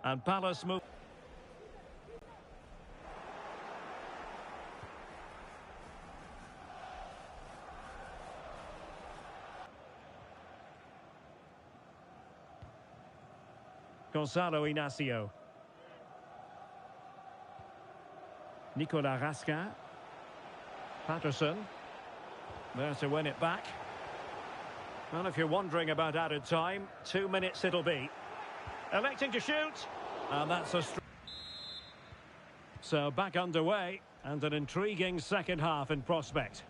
And Palace move. Gonzalo Inacio. Nicolas Raskin. Patterson. There to win it back. Well, if you're wondering about added time, 2 minutes it'll be. Electing to shoot. And that's a... So back underway, and an intriguing second half in prospect.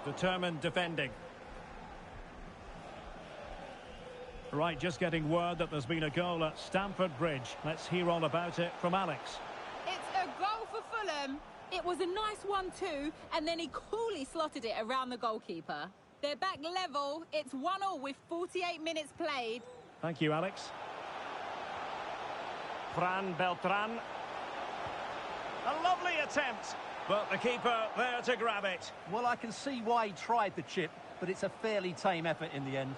Determined defending. Right, just getting word that there's been a goal at Stamford Bridge. Let's hear all about it from Alex. It's a goal for Fulham. It was a nice 1-2, and then he coolly slotted it around the goalkeeper. They're back level. It's 1-1 with 48 minutes played. Thank you, Alex. Fran Beltran. A lovely attempt, but the keeper there to grab it. Well, I can see why he tried the chip, but it's a fairly tame effort in the end.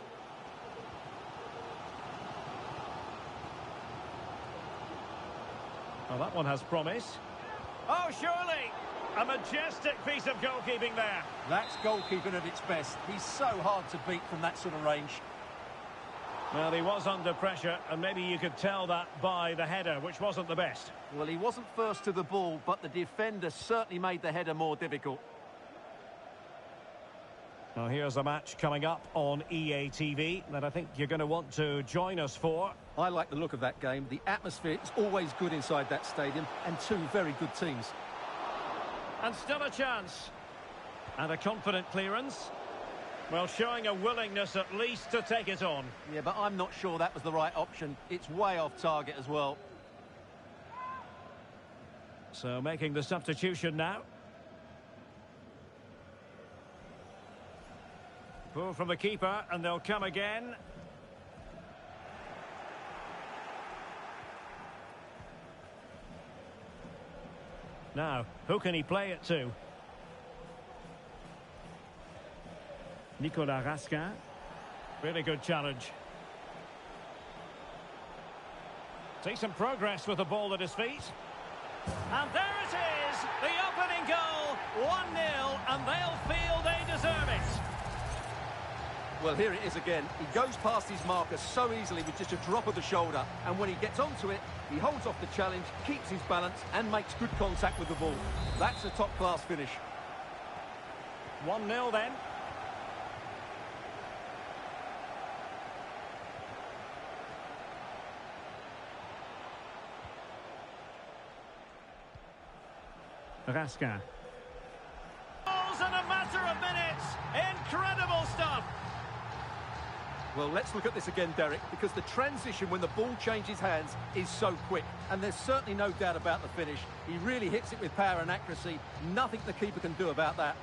Well, that one has promise. Oh, surely! A majestic piece of goalkeeping there. That's goalkeeping at its best. He's so hard to beat from that sort of range. Well, he was under pressure, and maybe you could tell that by the header, which wasn't the best. Well, he wasn't first to the ball, but the defender certainly made the header more difficult. Now, here's a match coming up on EA TV that I think you're going to want to join us for. I like the look of that game. The atmosphere is always good inside that stadium, and two very good teams. And still a chance. And a confident clearance. Well, showing a willingness at least to take it on. Yeah, but I'm not sure that was the right option. It's way off target as well. So making the substitution now. Pull from the keeper, and they'll come again. Now, who can he play it to? Nicolas Raskin. Really good challenge. Decent progress with the ball at his feet. And there it is! The opening goal! 1-0, and they'll feel they deserve it. Well, here it is again. He goes past his marker so easily with just a drop of the shoulder. And when he gets onto it, he holds off the challenge, keeps his balance, and makes good contact with the ball. That's a top-class finish. 1-0 then. Raskin. Goals in a matter of minutes. Incredible stuff. Well, let's look at this again, Derek, because the transition when the ball changes hands is so quick. And there's certainly no doubt about the finish. He really hits it with power and accuracy. Nothing the keeper can do about that.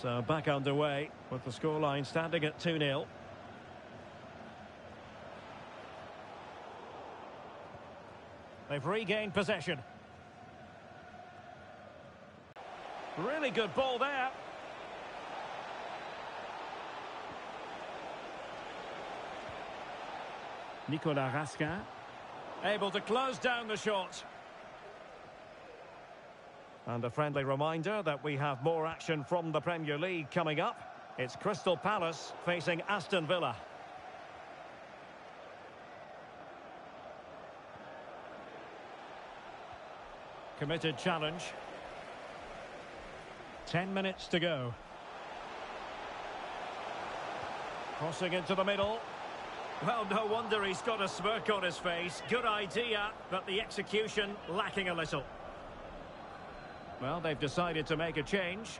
So back underway with the scoreline standing at 2-0. They've regained possession. Really good ball there. Nicolas Raskin. Able to close down the shot. And a friendly reminder that we have more action from the Premier League coming up. It's Crystal Palace facing Aston Villa. Committed challenge. 10 minutes to go. Crossing into the middle. Well, no wonder he's got a smirk on his face. Good idea, but the execution lacking a little. Well, they've decided to make a change.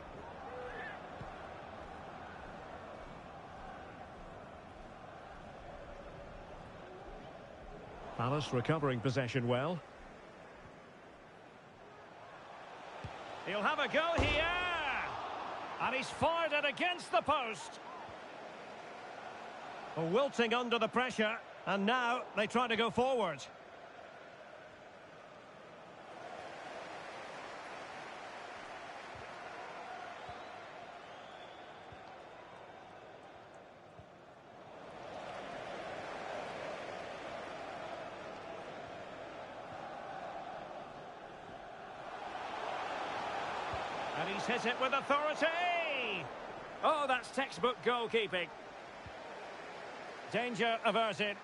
Palace recovering possession well. He'll have a go here. And he's fired it against the post. Wilting under the pressure. And now they try to go forward. And he's hit it with authority! Oh, that's textbook goalkeeping. Danger averted.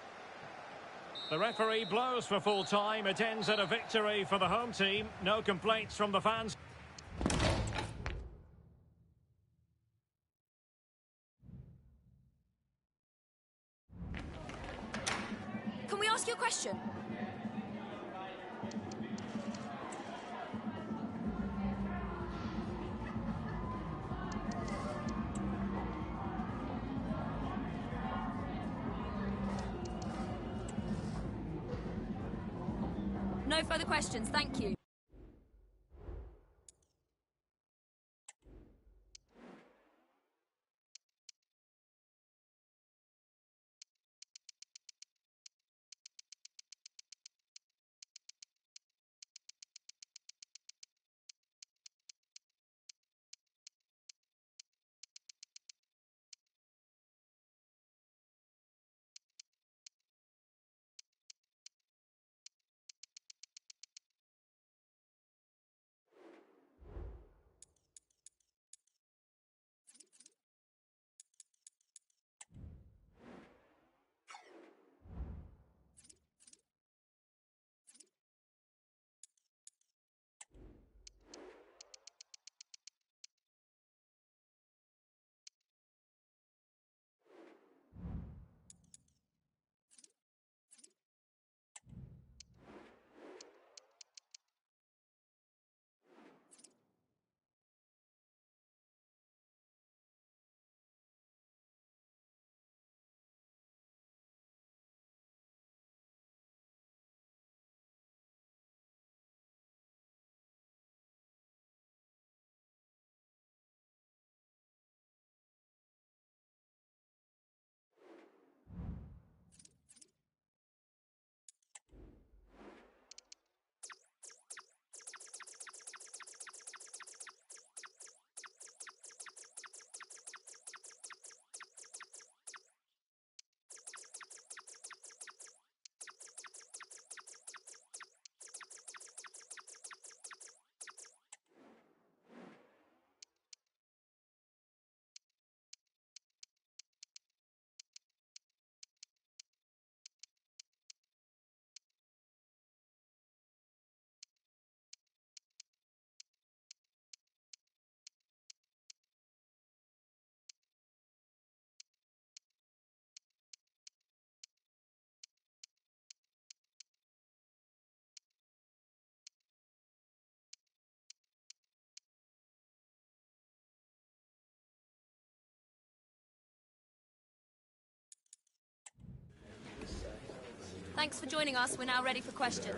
The referee blows for full time. It ends in a victory for the home team. No complaints from the fans. Can we ask you a question? No further questions, thank you. Thanks for joining us. We're now ready for questions.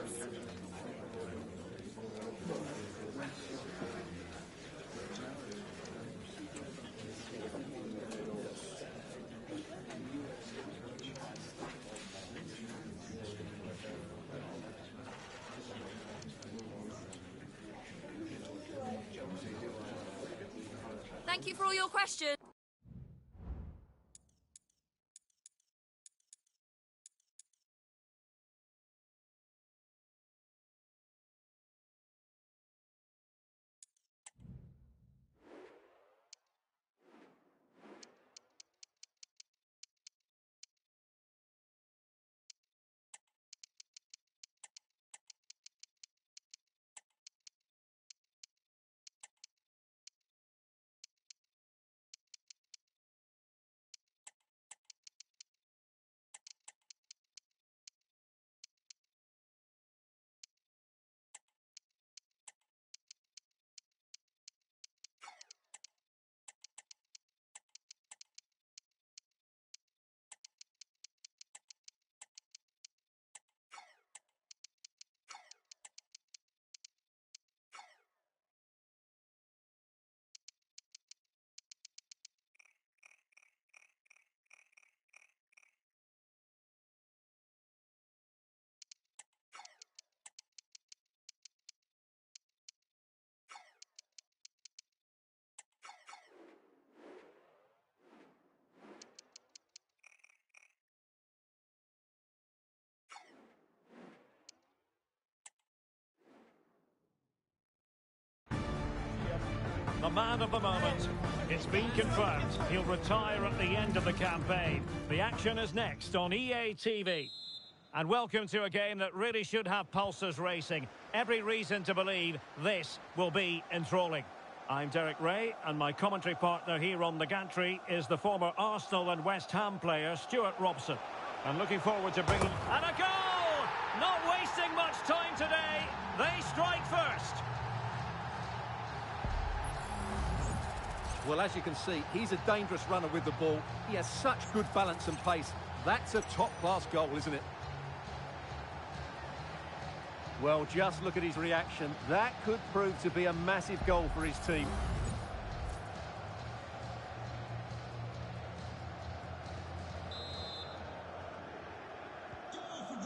Thank you for all your questions. man of the moment. It's been confirmed he'll retire at the end of the campaign. The action is next on EA TV. And welcome to a game that really should have pulses racing. Every reason to believe this will be enthralling. I'm Derek Ray, and my commentary partner here on the gantry is the former Arsenal and West Ham player Stuart Robson. I'm looking forward to bringing... And a goal! Not wasting much time today. They strike first. Well, as you can see, he's a dangerous runner with the ball. He has such good balance and pace. That's a top-class goal, isn't it? Well, just look at his reaction. That could prove to be a massive goal for his team.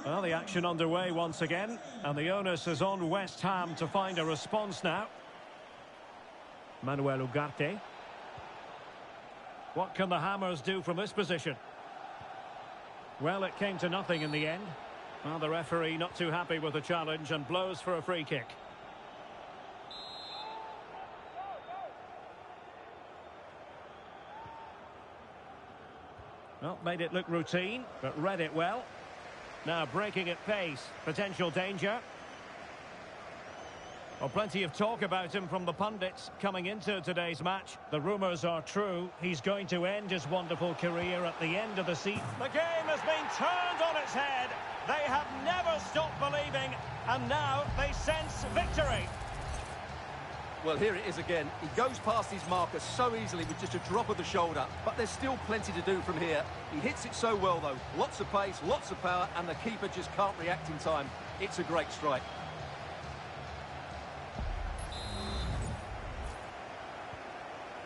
Well, the action underway once again, and the onus is on West Ham to find a response now. Mwn1. What can the Hammers do from this position? Well, it came to nothing in the end. Well, the referee not too happy with the challenge and blows for a free kick. Well, made it look routine, but read it well. Now breaking at pace, potential danger. Well, plenty of talk about him from the pundits coming into today's match. The rumours are true. He's going to end his wonderful career at the end of the season. The game has been turned on its head. They have never stopped believing, and now they sense victory. Well, here it is again. He goes past his marker so easily with just a drop of the shoulder, but there's still plenty to do from here. He hits it so well, though. Lots of pace, lots of power, and the keeper just can't react in time. It's a great strike.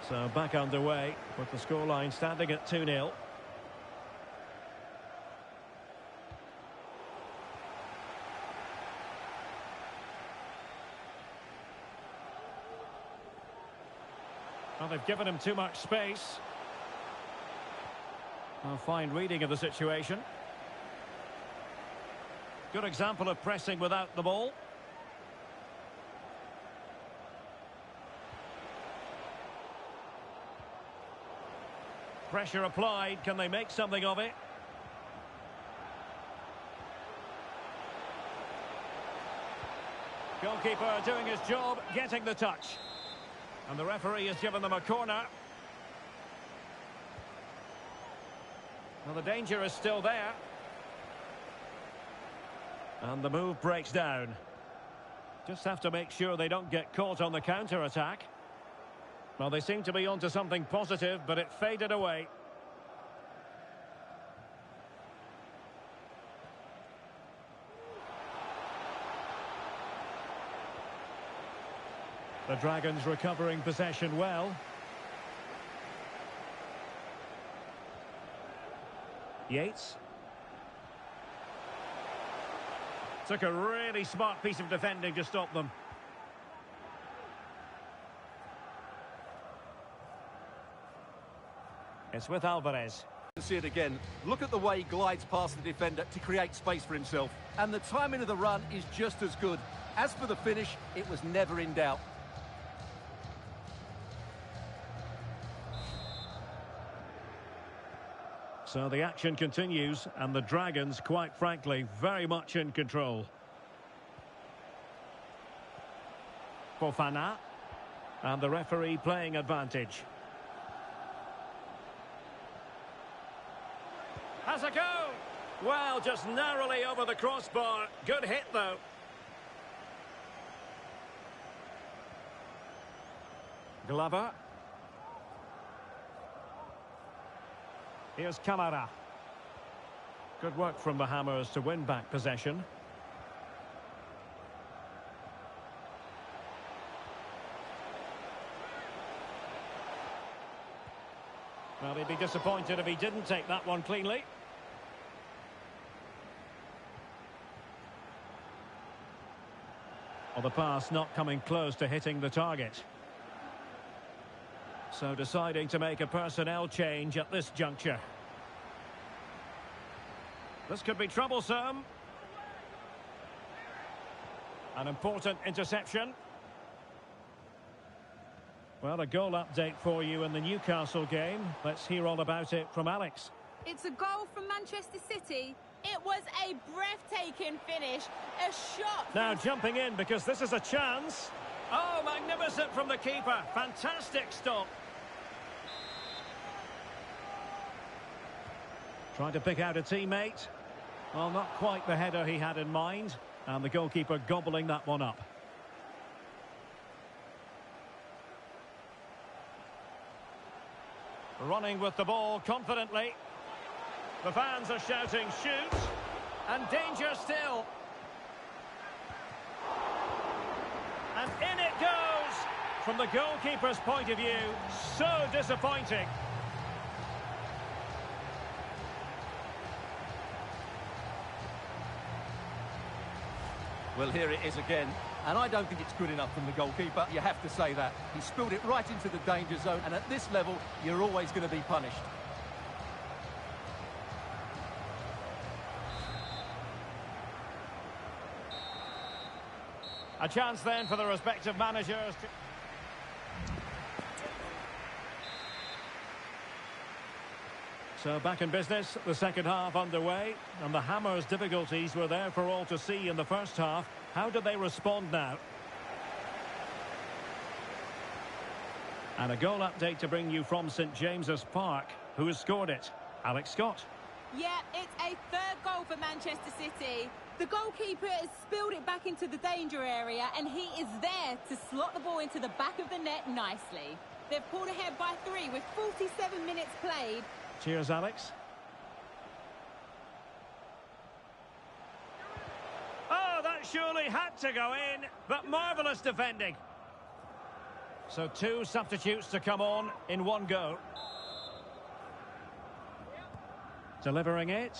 So back underway with the scoreline standing at 2-0. Well, they've given him too much space. A fine reading of the situation. Good example of pressing without the ball. Pressure applied. Can they make something of it? Goalkeeper doing his job, getting the touch. And the referee has given them a corner. Well, the danger is still there. And the move breaks down. Just have to make sure they don't get caught on the counter-attack. Well, they seem to be onto something positive, but it faded away. The Dragons recovering possession well. Yates. Took a really smart piece of defending to stop them. It's with Alvarez. See it again. Look at the way he glides past the defender to create space for himself. And the timing of the run is just as good. As for the finish, it was never in doubt. So the action continues, and the Dragons, quite frankly, very much in control. Fofana, and the referee playing advantage. Has a go! Well, just narrowly over the crossbar. Good hit, though. Glover. Here's Camara. Good work from the Hammers to win back possession. Well, he'd be disappointed if he didn't take that one cleanly. Well, the pass not coming close to hitting the target. So deciding to make a personnel change at this juncture. This could be troublesome. An important interception. Well, a goal update for you in the Newcastle game. Let's hear all about it from Alex. It's a goal from Manchester City. It was a breathtaking finish. A shot. Now jumping in because this is a chance. Oh, magnificent from the keeper. Fantastic stop. Trying to pick out a teammate. Well, not quite the header he had in mind. And the goalkeeper gobbling that one up. Running with the ball confidently. The fans are shouting, shoot! And danger still. And in it goes! From the goalkeeper's point of view, so disappointing. Well, here it is again. And I don't think it's good enough from the goalkeeper. You have to say that. He spilled it right into the danger zone. And at this level, you're always going to be punished. A chance then for the respective managers. So back in business, the second half underway, and the Hammers' difficulties were there for all to see in the first half. How do they respond now? And a goal update to bring you from St James's Park. Who has scored it? Alex Scott. Yeah, it's a third goal for Manchester City. The goalkeeper has spilled it back into the danger area, and he is there to slot the ball into the back of the net nicely. They've pulled ahead by 3 with 47 minutes played. Cheers, Alex. Oh, that surely had to go in, but marvellous defending. So 2 substitutes to come on in one go. Delivering it.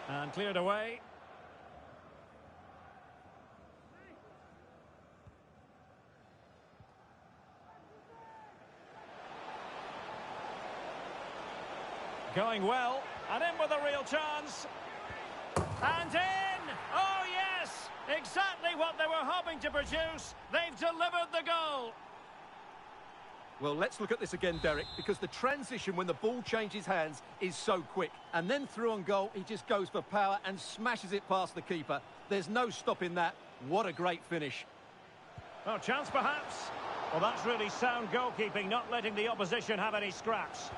And cleared away. Going well, and in with a real chance. And in! Oh yes! Exactly what they were hoping to produce. They've delivered the goal. Well, let's look at this again, Derek, because the transition when the ball changes hands is so quick. And then through on goal, he just goes for power and smashes it past the keeper. There's no stopping that. What a great finish. Oh, chance perhaps. Well, that's really sound goalkeeping, not letting the opposition have any scraps.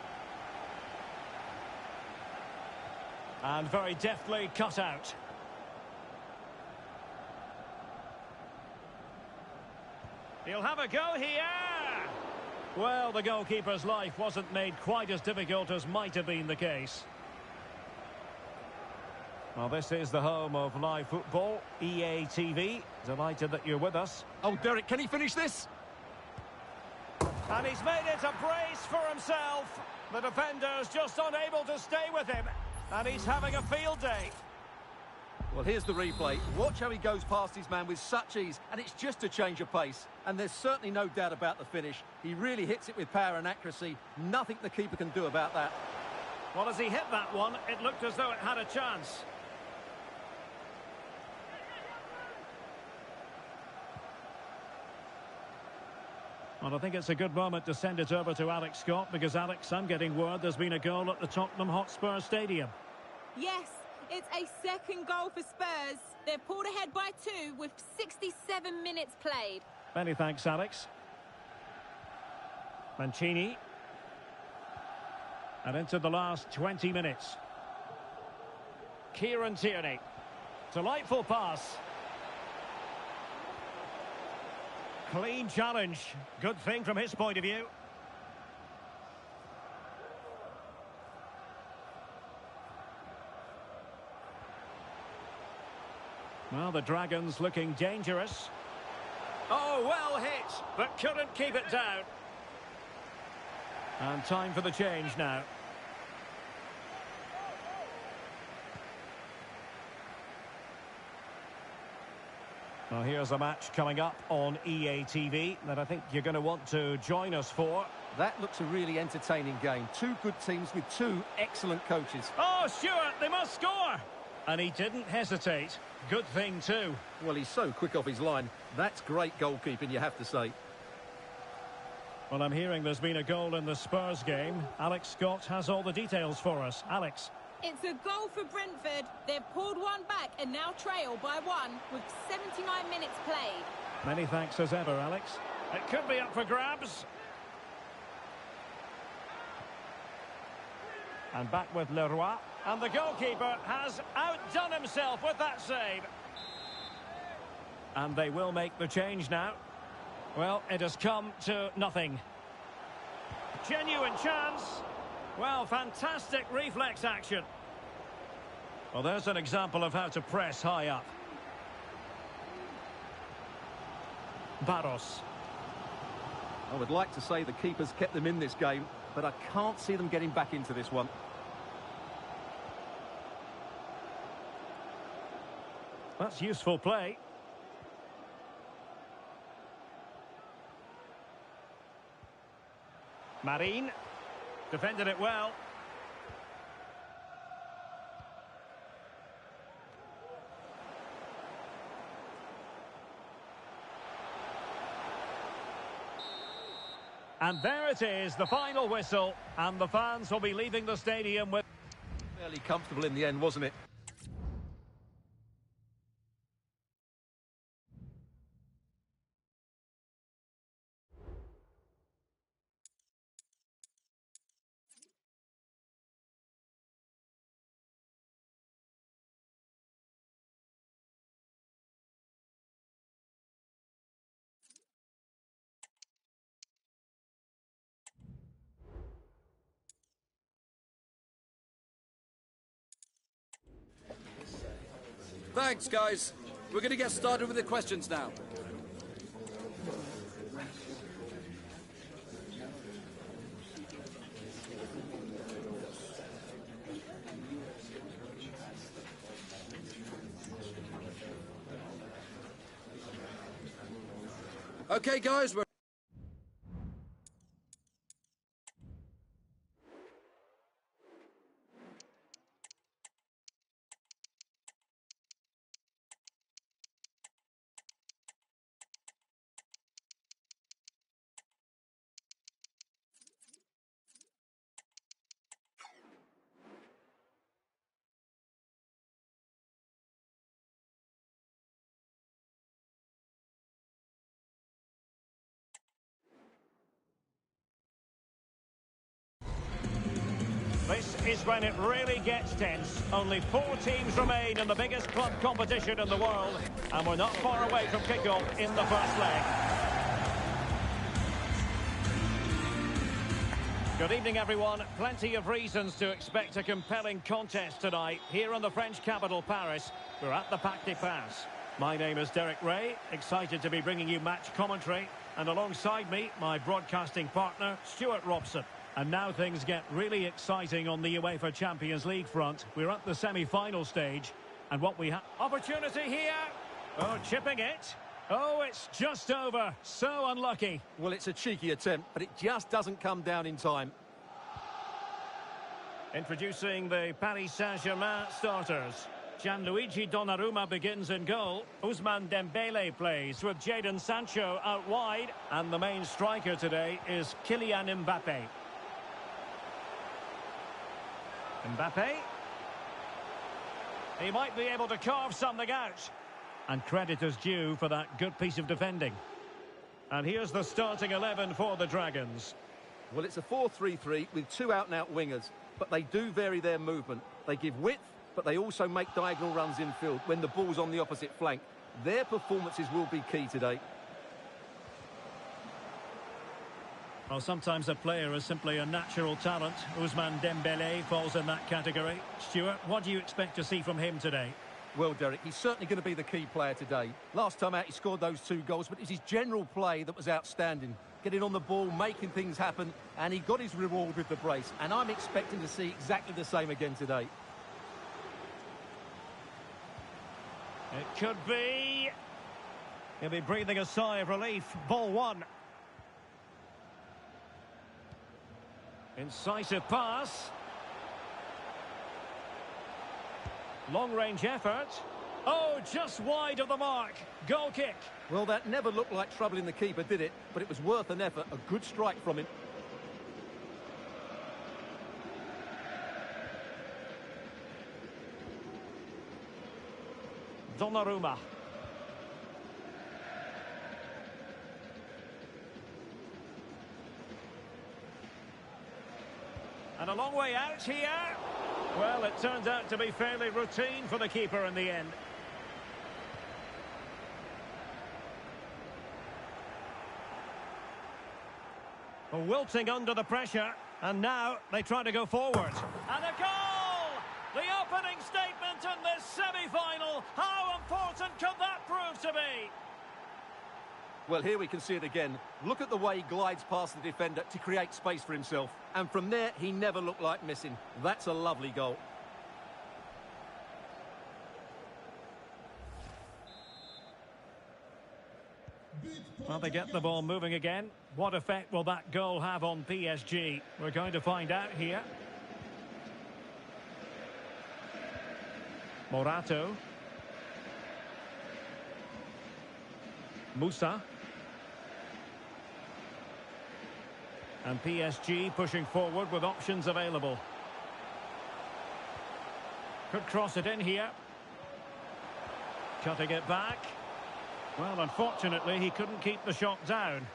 And very deftly cut out. He'll have a go here. Well, the goalkeeper's life wasn't made quite as difficult as might have been the case. Well, this is the home of live football, EA TV. Delighted that you're with us. Oh, Derek, can he finish this? And he's made it a brace for himself. The defender's just unable to stay with him. And he's having a field day. Well, here's the replay. Watch how he goes past his man with such ease, and it's just a change of pace. And there's certainly no doubt about the finish. He really hits it with power and accuracy. Nothing the keeper can do about that. Well, as he hit that one, it looked as though it had a chance. Well, I think it's a good moment to send it over to Alex Scott, because, Alex, I'm getting word there's been a goal at the Tottenham Hotspur Stadium. Yes, it's a second goal for Spurs. They're pulled ahead by 2 with 67 minutes played. Many thanks, Alex. Mancini. And into the last 20 minutes. Kieran Tierney. Delightful pass. Clean challenge. Good thing from his point of view. Well, the Dragons looking dangerous. Oh, well hit, but couldn't keep it down. And time for the change now. Well, here's a match coming up on EA TV that I think you're going to want to join us for. That looks a really entertaining game. 2 good teams with 2 excellent coaches. Oh, Stuart, they must score. And he didn't hesitate. Good thing too. Well, he's so quick off his line. That's great goalkeeping, you have to say. Well, I'm hearing there's been a goal in the Spurs game. Alex Scott has all the details for us. Alex. It's a goal for Brentford. They've pulled one back and now trail by one with 79 minutes played. Many thanks as ever, Alex. It could be up for grabs. And back with Leroy. And the goalkeeper has outdone himself with that save. And they will make the change now. Well, it has come to nothing. Genuine chance. Well, fantastic reflex action. Well, there's an example of how to press high up. Barros. I would like to say the keeper's kept them in this game, but I can't see them getting back into this one. That's useful play. Marine defended it well. And there it is, the final whistle, and the fans will be leaving the stadium with... Fairly comfortable in the end, wasn't it? Thanks, guys. We're going to get started with the questions now. Okay, guys, we're... This is when it really gets tense. Only 4 teams remain in the biggest club competition in the world, and we're not far away from kickoff in the first leg. Good evening, everyone. Plenty of reasons to expect a compelling contest tonight here in the French capital, Paris. We're at the Parc des Princes. My name is Derek Ray, excited to be bringing you match commentary, and alongside me, my broadcasting partner, Stuart Robson. And now things get really exciting on the UEFA Champions League front. We're at the semi-final stage, and what we have... Opportunity here! Oh, chipping it. Oh, it's just over. So unlucky. Well, it's a cheeky attempt, but it just doesn't come down in time. Introducing the Paris Saint-Germain starters. Gianluigi Donnarumma begins in goal. Ousmane Dembele plays with Jadon Sancho out wide. And the main striker today is Kylian Mbappe. Mbappe. He might be able to carve something out. And credit is due for that good piece of defending. And here's the starting 11 for the Dragons. Well, it's a 4-3-3 with 2 out-and-out wingers, but they do vary their movement. They give width, but they also make diagonal runs infield when the ball's on the opposite flank. Their performances will be key today. Well, sometimes a player is simply a natural talent. Ousmane Dembele falls in that category. Stuart, what do you expect to see from him today? Well, Derek, he's certainly going to be the key player today. Last time out, he scored those 2 goals, but it was his general play that was outstanding. Getting on the ball, making things happen, and he got his reward with the brace. And I'm expecting to see exactly the same again today. It could be. He'll be breathing a sigh of relief. Ball 1. Incisive pass. Long-range effort. Oh, just wide of the mark. Goal kick. Well, that never looked like troubling the keeper, did it? But it was worth an effort. A good strike from him. Donnarumma. And a long way out here. Well, it turns out to be fairly routine for the keeper in the end. Wilting under the pressure, and now they try to go forward. And a goal! The opening statement in this semi-final. How important could that prove to be? Well, here we can see it again. Look at the way he glides past the defender to create space for himself. And from there, he never looked like missing. That's a lovely goal. Well, they get the ball moving again. What effect will that goal have on PSG? We're going to find out here. Morato. Musa. And PSG pushing forward with options available. Could cross it in here. Cutting it back. Well, unfortunately, he couldn't keep the shot down.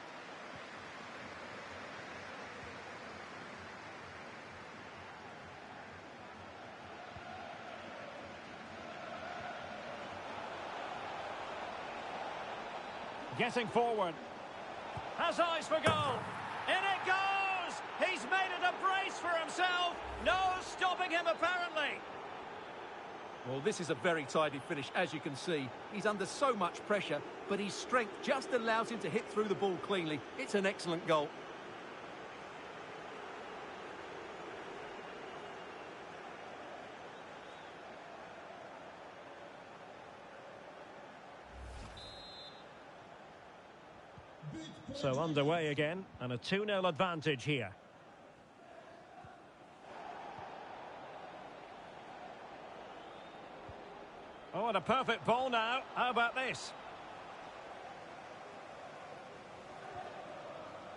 Getting forward. Has eyes for goal. In it goes! He's made it a brace for himself. No stopping him, apparently. Well, this is a very tidy finish, as you can see. He's under so much pressure, but his strength just allows him to hit through the ball cleanly. It's an excellent goal. So underway again, and a 2-0 advantage here. Oh, and a perfect ball now. How about this?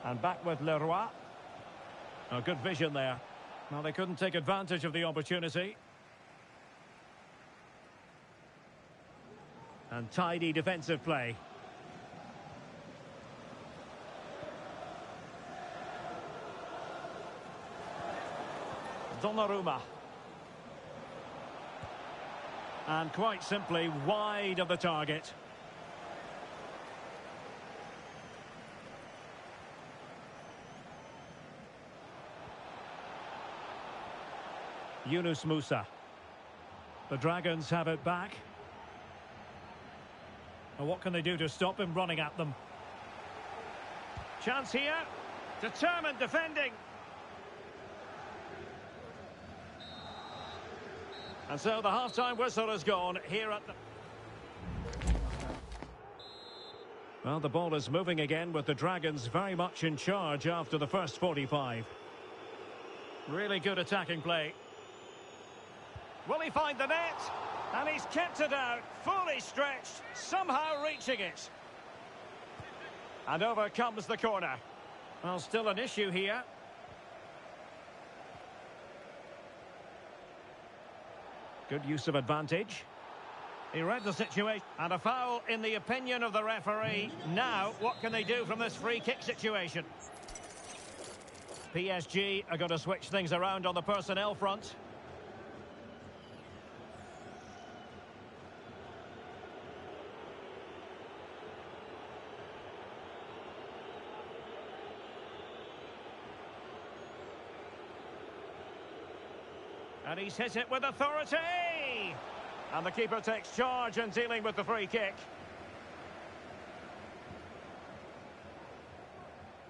And back with Leroy. Oh, good vision there. Well, they couldn't take advantage of the opportunity. And tidy defensive play. Donnarumma. And quite simply wide of the target. Yunus Musa. The Dragons have it back. And what can they do to stop him running at them? Chance here. Determined defending. And so the half-time whistle has gone here at the... Well, the ball is moving again with the Dragons very much in charge after the first 45. Really good attacking play. Will he find the net? And he's kept it out, fully stretched, somehow reaching it. And over comes the corner. Well, still an issue here. Good use of advantage. He read the situation. And a foul in the opinion of the referee. Now, what can they do from this free kick situation? PSG are going to switch things around on the personnel front. And he's hit it with authority! And the keeper takes charge in dealing with the free kick.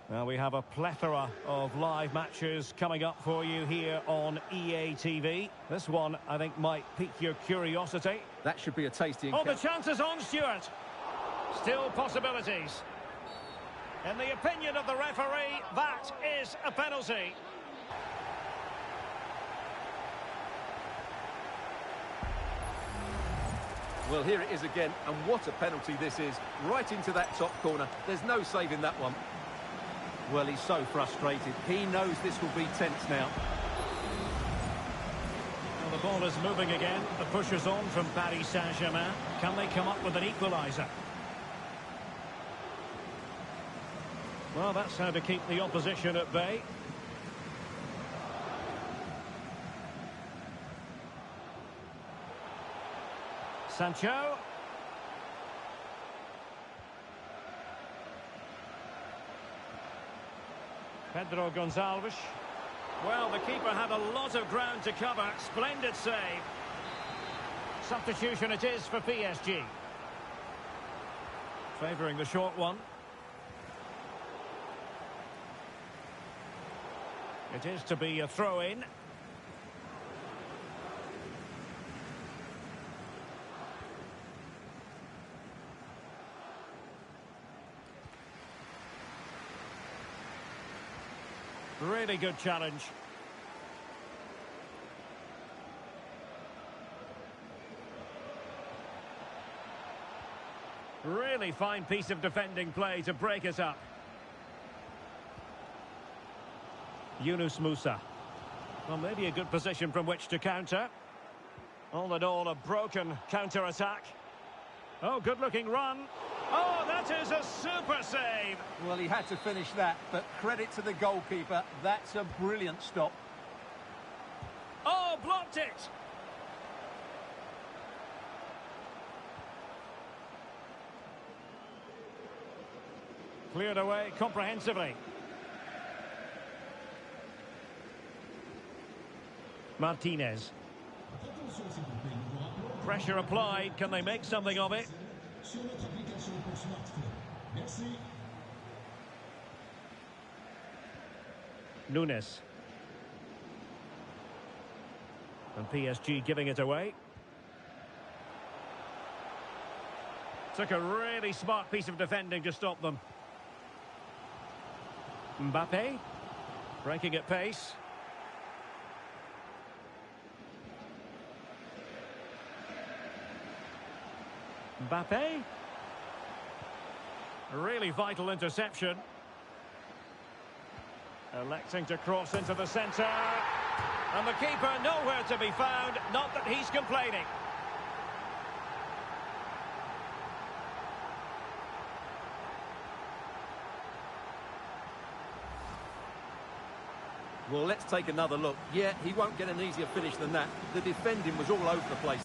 Well, we have a plethora of live matches coming up for you here on EA TV. This one, I think, might pique your curiosity. That should be a tasty Oh, encounter. the chance is on, Stuart. Still possibilities. In the opinion of the referee, that is a penalty. Well, here it is again, and what a penalty this is. Right into that top corner. There's no saving that one. Well, he's so frustrated. He knows this will be tense now. Well, the ball is moving again. The push is on from Paris Saint-Germain. Can they come up with an equaliser? Well, that's how to keep the opposition at bay. Sancho. Pedro Gonçalves. Well, the keeper had a lot of ground to cover. Splendid save. Substitution it is for PSG. Favouring the short one. It is to be a throw-in. Really good challenge. Really fine piece of defending play to break it up. Yunus Musa. Well, maybe a good position from which to counter. All in all, a broken counter-attack. Oh, good-looking run. Oh, that is a super save. Well, he had to finish that, but credit to the goalkeeper. That's a brilliant stop. Oh, blocked it. Cleared away comprehensively. Martinez. Pressure applied. Can they make something of it? Nunes. And PSG giving it away. Took a really smart piece of defending to stop them. Mbappe. Breaking at pace. Mbappe. A really vital interception. Electing to cross into the centre. And the keeper nowhere to be found. Not that he's complaining. Well, let's take another look. Yeah, he won't get an easier finish than that. The defending was all over the place.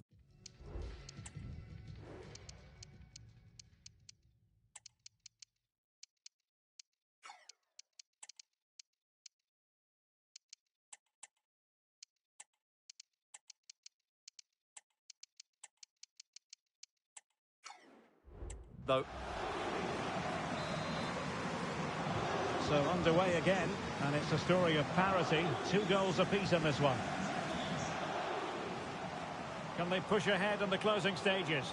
Though. So underway again, and it's a story of parity. 2 goals apiece in this one. Can they push ahead in the closing stages?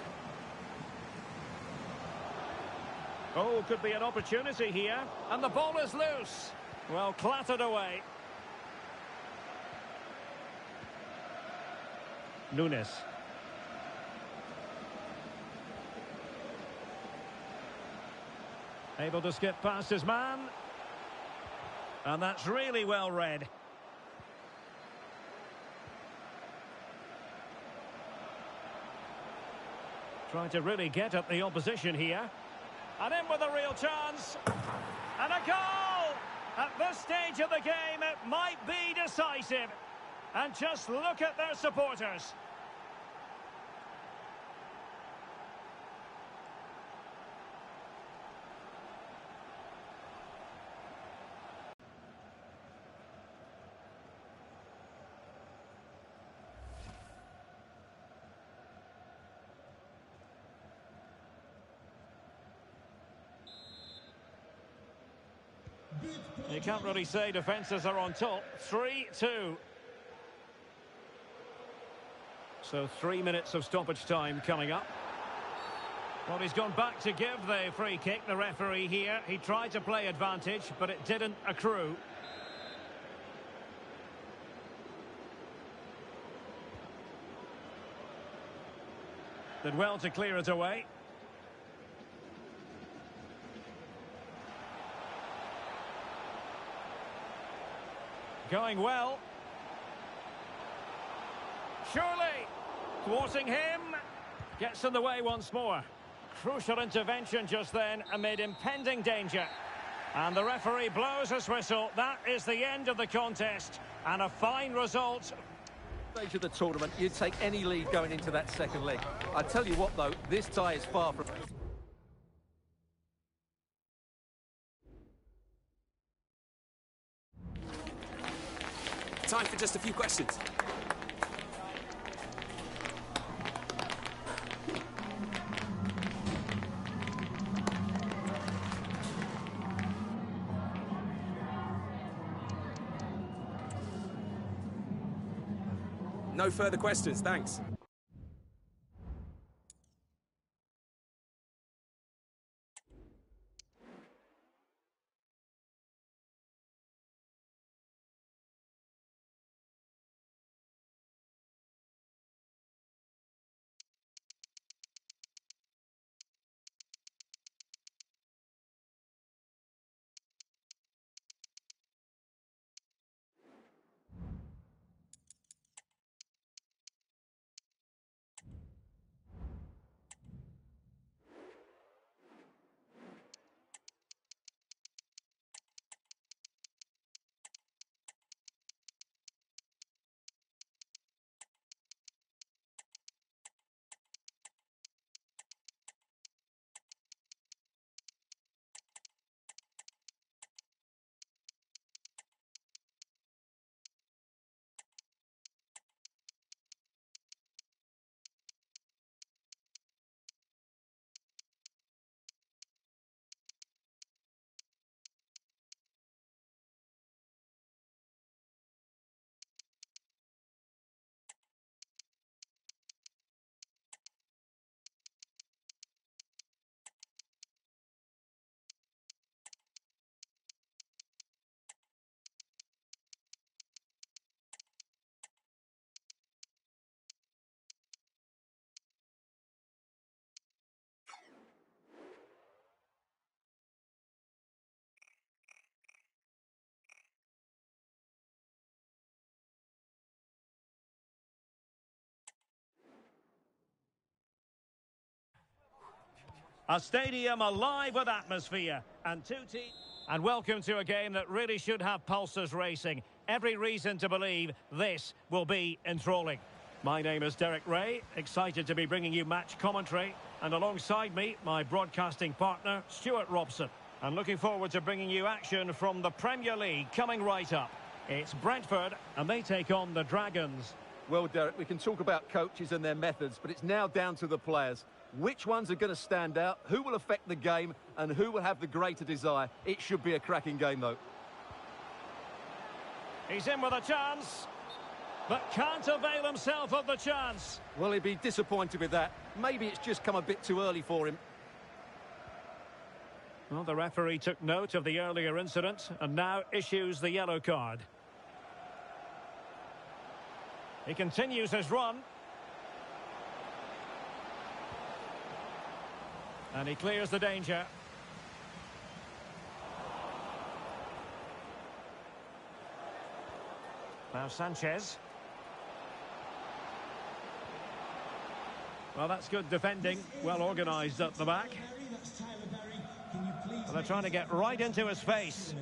Oh, could be an opportunity here. And the ball is loose. Well, clattered away. Nunes. Able to skip past his man. And that's really well read. Trying to really get at the opposition here. And in with a real chance. And a goal! At this stage of the game, it might be decisive. And just look at their supporters. You can't really say defences are on top. 3-2. So 3 minutes of stoppage time coming up. Well, he's gone back to give the free kick, the referee here. He tried to play advantage, but it didn't accrue. Did well to clear it away. Going well. Surely. Thwarting him. Gets in the way once more. Crucial intervention just then amid impending danger. And the referee blows his whistle. That is the end of the contest. And a fine result. Stage of the tournament, you'd take any lead going into that second leg. I tell you what, though, this tie is far from... Time for just a few questions. No further questions, thanks. A stadium alive with atmosphere and two teams. And welcome to a game that really should have pulses racing. Every reason to believe this will be enthralling. My name is Derek Ray, excited to be bringing you match commentary. And alongside me, my broadcasting partner, Stuart Robson. And looking forward to bringing you action from the Premier League coming right up. It's Brentford, and they take on the Dragons. Well, Derek, we can talk about coaches and their methods, but it's now down to the players. Which ones are going to stand out, who will affect the game, and who will have the greater desire? It should be a cracking game, though. He's in with a chance, but can't avail himself of the chance. Well, he'd be disappointed with that. Maybe it's just come a bit too early for him. Well, the referee took note of the earlier incident and now issues the yellow card. He continues his run. And he clears the danger. Now Sanchez. Well, that's good defending. Well organised up the back. And they're trying to get right into his face.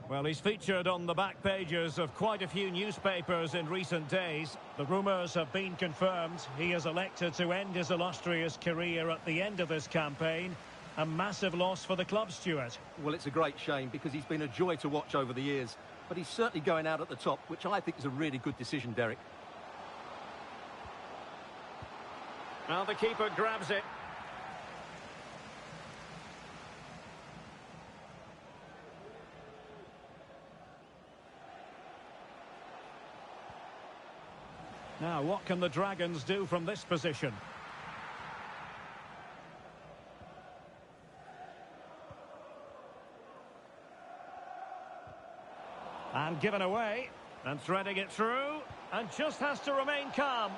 Well, he's featured on the back pages of quite a few newspapers in recent days. The rumours have been confirmed. He has elected to end his illustrious career at the end of this campaign. A massive loss for the club, Stuart. Well, it's a great shame because he's been a joy to watch over the years. But he's certainly going out at the top, which I think is a really good decision, Derek. Now the keeper grabs it. Now, what can the Dragons do from this position? And given away, and threading it through, and just has to remain calm.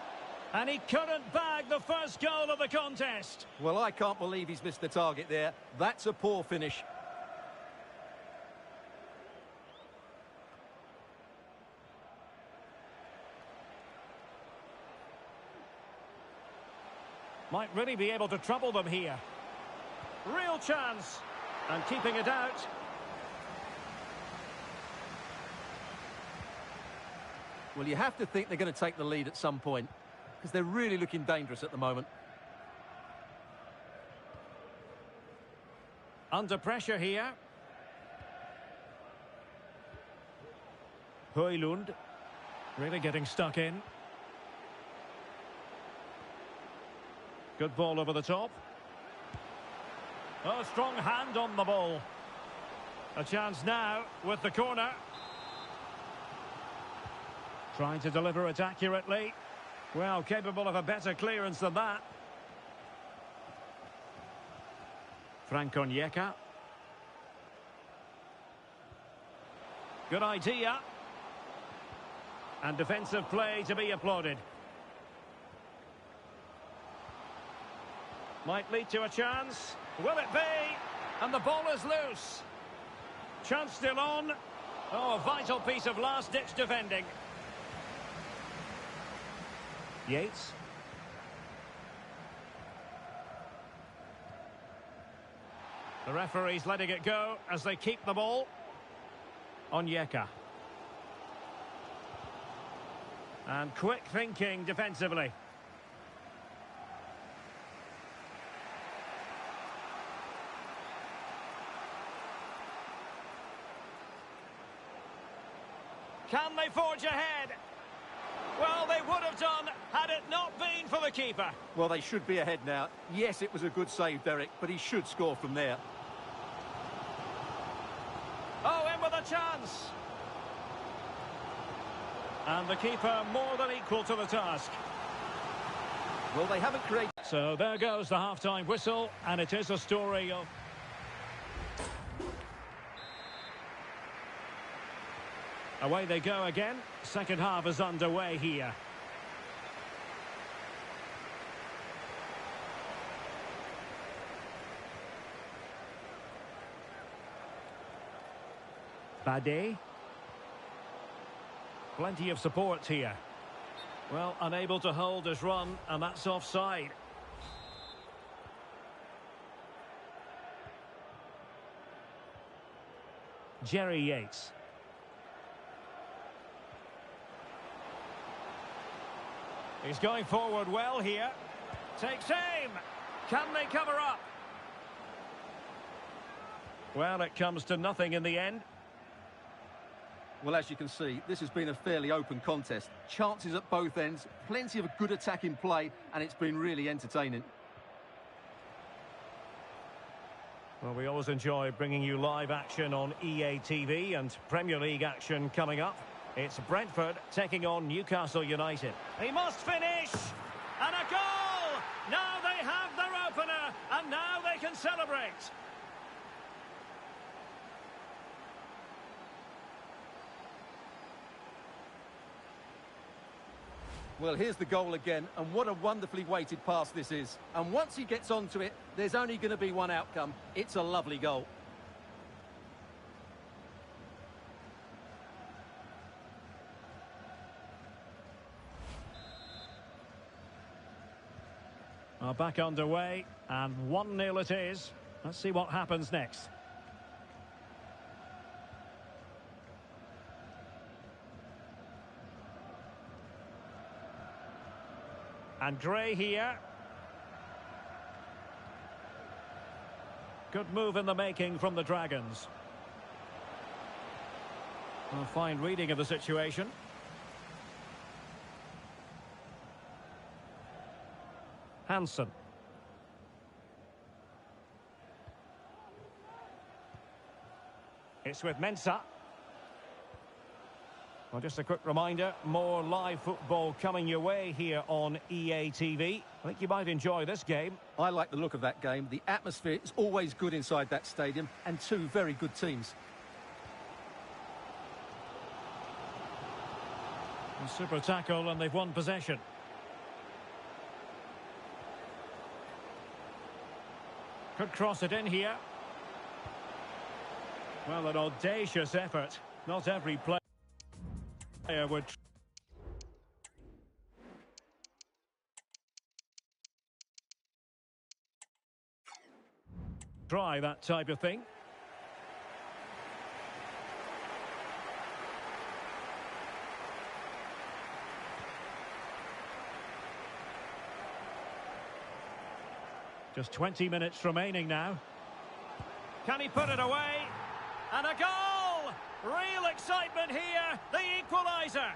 And he couldn't bag the first goal of the contest. Well, I can't believe he's missed the target there. That's a poor finish. Might really be able to trouble them here. Real chance. And keeping it out. Well, you have to think they're going to take the lead at some point, because they're really looking dangerous at the moment. Under pressure here. Højlund. Really getting stuck in. Good ball over the top. Oh, strong hand on the ball. A chance now with the corner. Trying to deliver it accurately. Well, capable of a better clearance than that. Franco Onyeka. Good idea. And defensive play to be applauded. Might lead to a chance. Will it be? And the ball is loose. Chance still on. Oh, a vital piece of last-ditch defending. Yates. The referee's letting it go as they keep the ball. Onyeka. And quick thinking defensively. Can they forge ahead? Well, they would have done had it not been for the keeper. Well, they should be ahead now. Yes, it was a good save, Derek, but he should score from there. Oh, in with a chance. And the keeper more than equal to the task. Well, they haven't created... So there goes the half-time whistle, and it is a story of... Away they go again. Second half is underway here. Bade. Plenty of support here. Well, unable to hold his run, and that's offside. Jerry Yates. He's going forward well here. Takes aim. Can they cover up? Well, it comes to nothing in the end. Well, as you can see, this has been a fairly open contest. Chances at both ends, plenty of good attacking play, and it's been really entertaining. Well, we always enjoy bringing you live action on EA TV and Premier League action coming up. It's Brentford taking on Newcastle United. He must finish! And a goal! Now they have their opener, and now they can celebrate. Well, here's the goal again, and what a wonderfully weighted pass this is. And once he gets onto it, there's only going to be one outcome. It's a lovely goal. Back underway, and 1-0 it is. Let's see what happens next. And Gray here. Good move in the making from the Dragons. A fine reading of the situation. Hansen. It's with Mensah. Well, just a quick reminder, more live football coming your way here on EA TV. I think you might enjoy this game. I like the look of that game. The atmosphere is always good inside that stadium, and two very good teams. A super tackle, and they've won possession. Could cross it in here. Well, an audacious effort. Not every player would try that type of thing. Just 20 minutes remaining now. Can he put it away? And a goal! Real excitement here, the equaliser.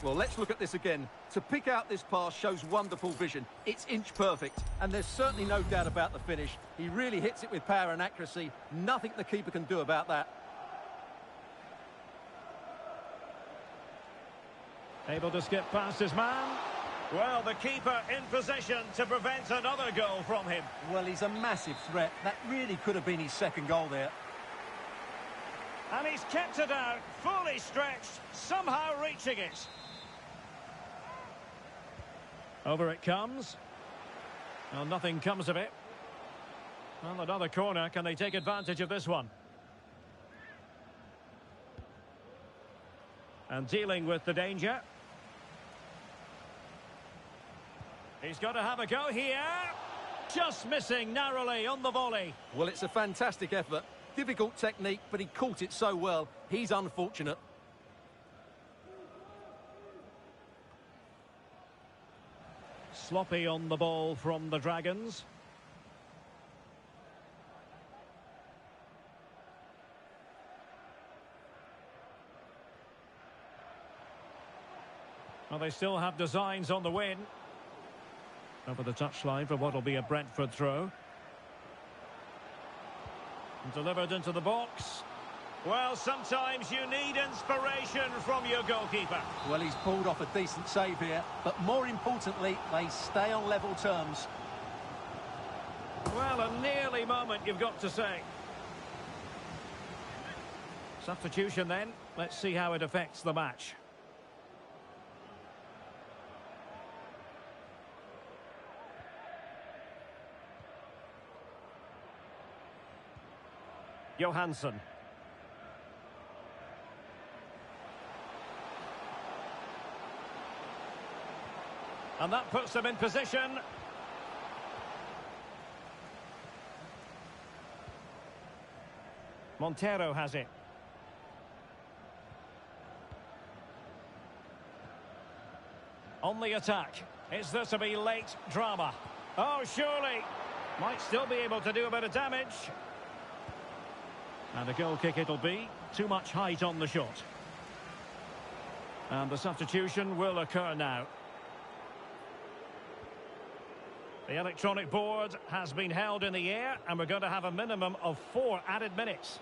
Well, let's look at this again. To pick out this pass shows wonderful vision. It's inch perfect, and there's certainly no doubt about the finish. He really hits it with power and accuracy. Nothing the keeper can do about that. Able to skip past his man. Well, the keeper in possession to prevent another goal from him. Well, he's a massive threat. That really could have been his second goal there. And he's kept it out, fully stretched, somehow reaching it. Over it comes. Well, nothing comes of it. Well, another corner. Can they take advantage of this one? And dealing with the danger. He's got to have a go here. Just missing narrowly on the volley. Well, it's a fantastic effort. Difficult technique, but he caught it so well. He's unfortunate. Sloppy on the ball from the Dragons. Well, they still have designs on the win. Over the touchline for what will be a Brentford throw. And delivered into the box. Well, sometimes you need inspiration from your goalkeeper. Well, he's pulled off a decent save here, but more importantly, they stay on level terms. Well, a nearly moment, you've got to say. Substitution then. Let's see how it affects the match. Johansson. And that puts them in position. Montero has it. On the attack. Is there to be late drama? Oh, surely. Might still be able to do a bit of damage. And a goal kick it'll be. Too much height on the shot. And the substitution will occur now. The electronic board has been held in the air, and we're going to have a minimum of 4 added minutes.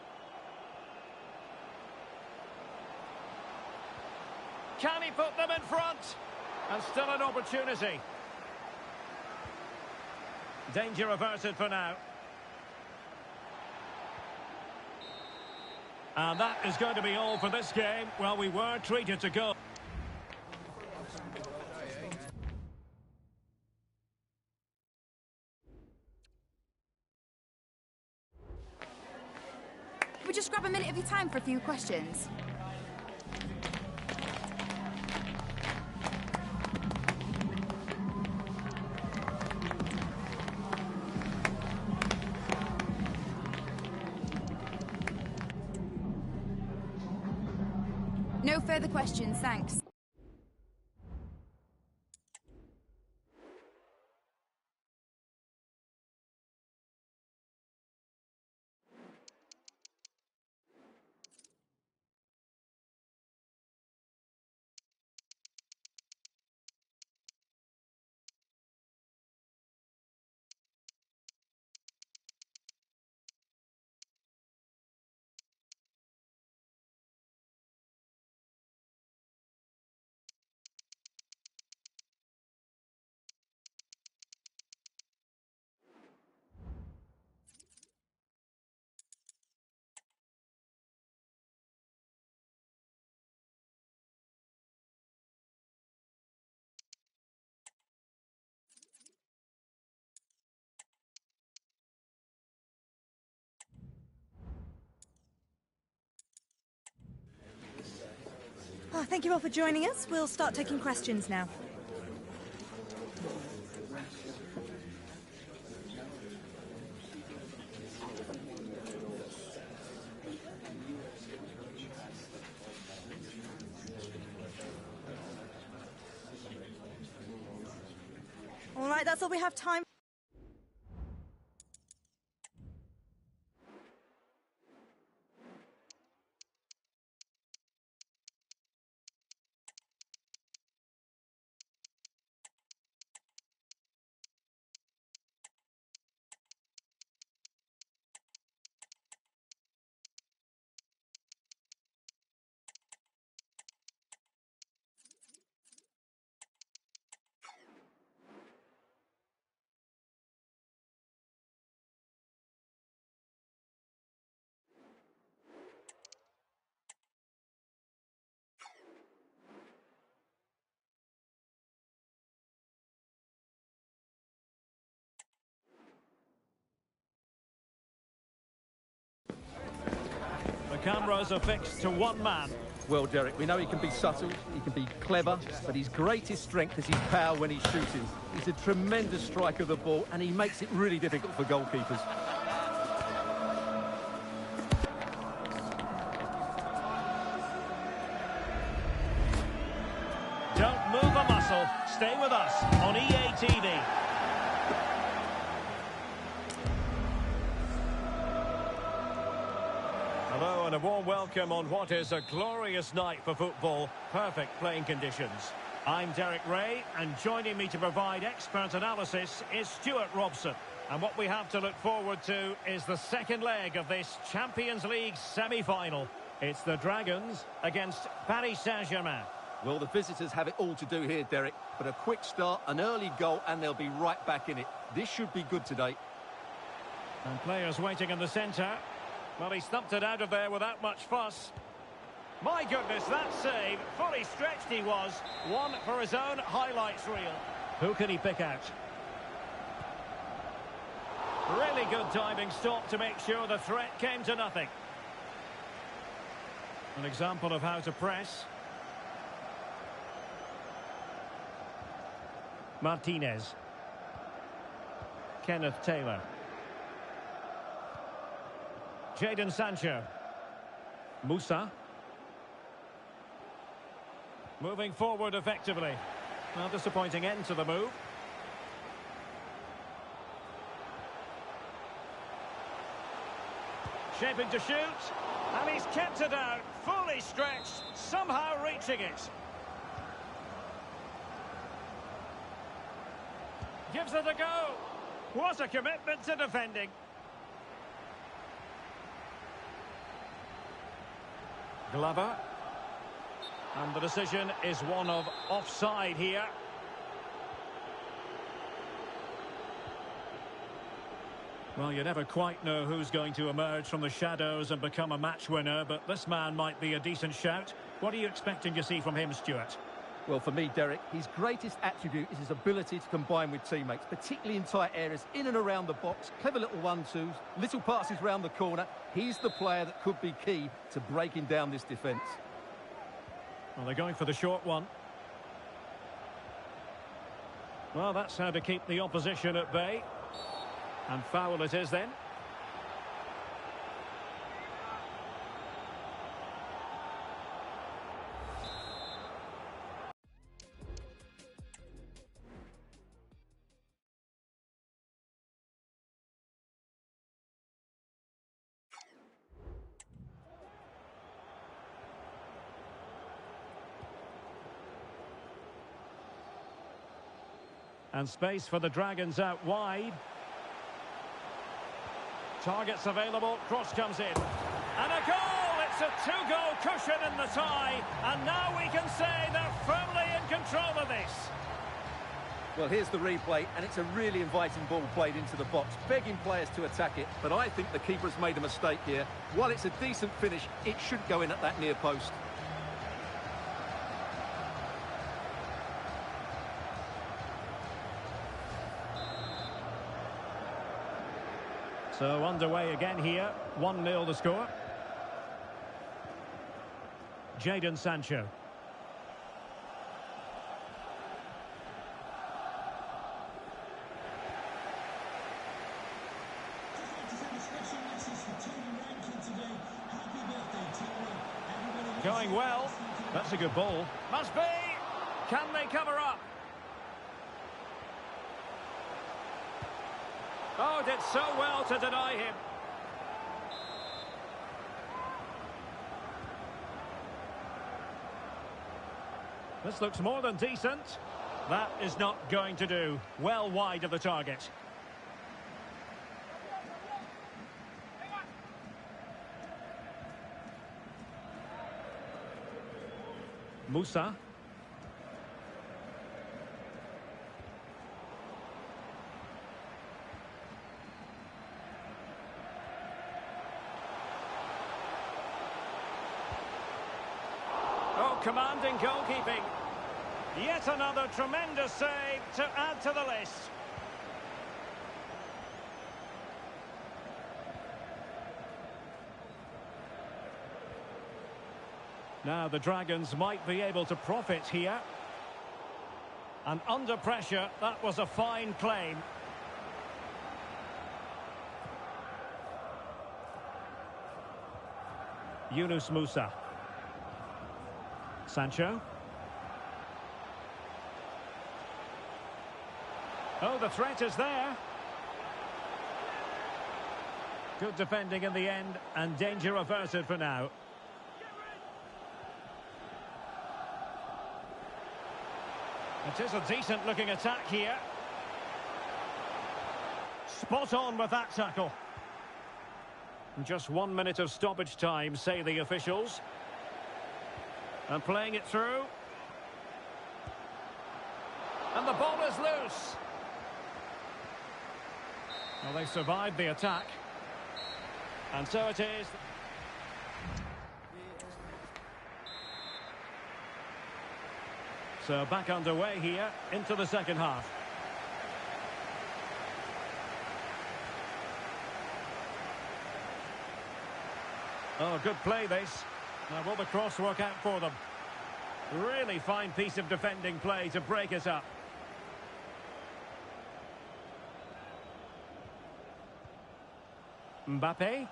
Can he put them in front? And still an opportunity. Danger averted for now. And that is going to be all for this game. Well, we were treated to go. Can we just grab a minute of your time for a few questions? No further questions, thanks. Oh, thank you all for joining us. We'll start taking questions now. All right, that's all we have time. The cameras are fixed to one man. Well, Derek, we know he can be subtle, he can be clever, but his greatest strength is his power when he's shooting. He's a tremendous striker of the ball, and he makes it really difficult for goalkeepers. Don't move a muscle. Stay with us on EA TV. Hello and a warm welcome on what is a glorious night for football. Perfect playing conditions. I'm Derek Ray, and joining me to provide expert analysis is Stuart Robson. And what we have to look forward to is the second leg of this Champions League semi-final. It's the Dragons against Paris Saint-Germain. Well, the visitors have it all to do here, Derek. But a quick start, an early goal, and they'll be right back in it. This should be good today. And players waiting in the centre. Well, he stumped it out of there without much fuss. My goodness, that save. Fully stretched he was. One for his own highlights reel. Who can he pick out? Really good diving stop to make sure the threat came to nothing. An example of how to press. Martinez. Kenneth Taylor. Jadon Sancho. Musa. Moving forward effectively. Well, disappointing end to the move. Shaping to shoot. And he's kept it out. Fully stretched. Somehow reaching it. Gives it a go. What a commitment to defending. Glover. And the decision is one of offside here. Well, you never quite know who's going to emerge from the shadows and become a match winner, but this man might be a decent shout. What are you expecting to see from him, Stuart? Well, for me, Derek, his greatest attribute is his ability to combine with teammates, particularly in tight areas, in and around the box, clever little one-twos, little passes round the corner. He's the player that could be key to breaking down this defence. Well, they're going for the short one. Well, that's how to keep the opposition at bay. And foul it is then. And space for the Dragons out wide. Targets available, cross comes in. And a goal! It's a two-goal cushion in the tie. And now we can say they're firmly in control of this. Well, here's the replay, and it's a really inviting ball played into the box, begging players to attack it. But I think the keeper has made a mistake here. While it's a decent finish, it should go in at that near post. So underway again here, 1-0 the score. Jadon Sancho. Going well. That's a good ball. Must be. Can they cover up? Oh, did so well to deny him. This looks more than decent. That is not going to do. Well wide of the target. Musa. Oh, commanding goalkeeping. Yet another tremendous save to add to the list. Now the Dragons might be able to profit here. And under pressure, that was a fine claim. Yunus Musa. Sancho. Oh, the threat is there. Good defending in the end, and danger averted for now. It is a decent-looking attack here. Spot on with that tackle. Just 1 minute of stoppage time, say the officials. And playing it through. And the ball is loose. Well, they survived the attack. And so it is. So back underway here into the second half. Oh, good play this. Now will the cross work out for them? Really fine piece of defending play to break it up. Mbappe.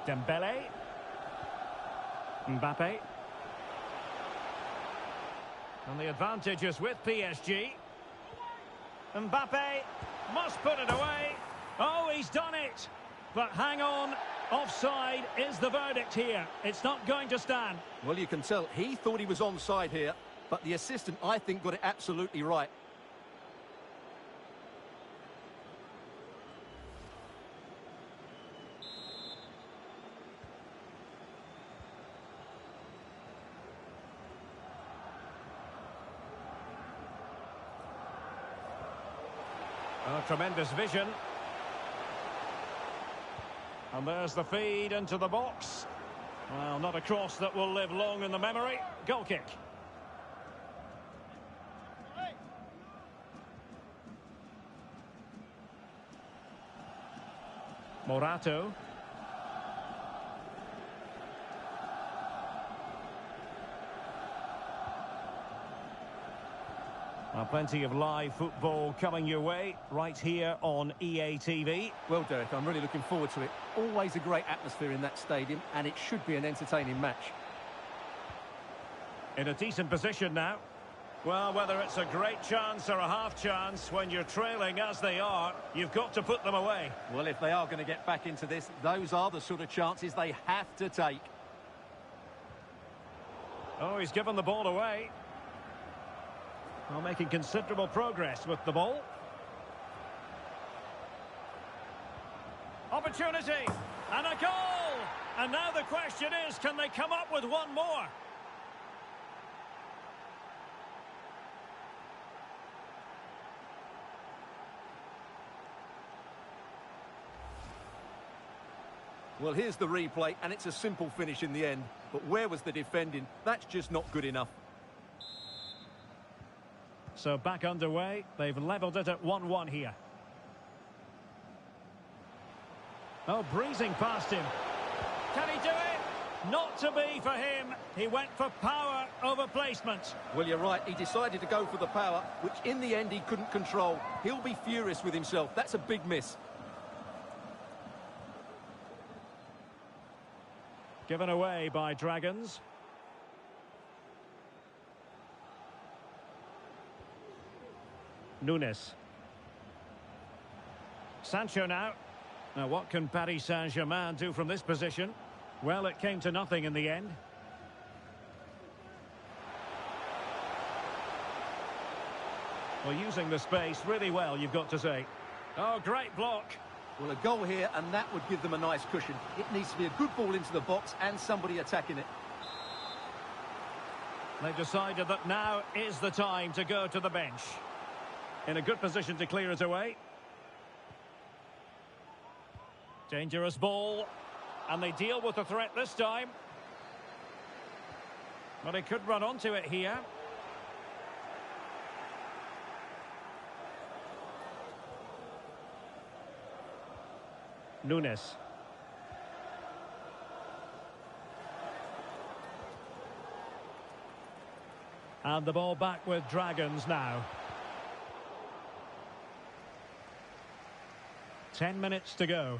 Dembele. Mbappe. And the advantage is with PSG. Mbappe must put it away. Oh, he's done it. But hang on. Offside is the verdict here. It's not going to stand. Well, you can tell he thought he was onside here, but the assistant, I think, got it absolutely right. Oh, tremendous vision. And there's the feed into the box. Well, not a cross that will live long in the memory. Goal kick. Morato. Plenty of live football coming your way right here on EA TV. Well, Derek, I'm really looking forward to it. Always a great atmosphere in that stadium, and it should be an entertaining match. In a decent position now. Well, whether it's a great chance or a half chance, when you're trailing as they are, you've got to put them away. Well, if they are going to get back into this, those are the sort of chances they have to take. Oh, he's given the ball away. Well, making considerable progress with the ball. Opportunity, and a goal! And now the question is, can they come up with one more? Well, here's the replay, and it's a simple finish in the end. But where was the defending? That's just not good enough. So back underway. They've levelled it at 1-1 here. Oh, breezing past him. Can he do it? Not to be for him. He went for power over placement. Well, you're right. He decided to go for the power, which in the end he couldn't control. He'll be furious with himself. That's a big miss. Given away by Dragons. Nunes. Sancho now. Now what can Paris Saint-Germain do from this position? Well, it came to nothing in the end. Well, using the space really well, you've got to say. Oh, great block. Well, a goal here, and that would give them a nice cushion. It needs to be a good ball into the box and somebody attacking it. They've decided that now is the time to go to the bench. In a good position to clear it away. Dangerous ball. And they deal with the threat this time. But he could run onto it here. Nunes. And the ball back with Dragons now. 10 minutes to go.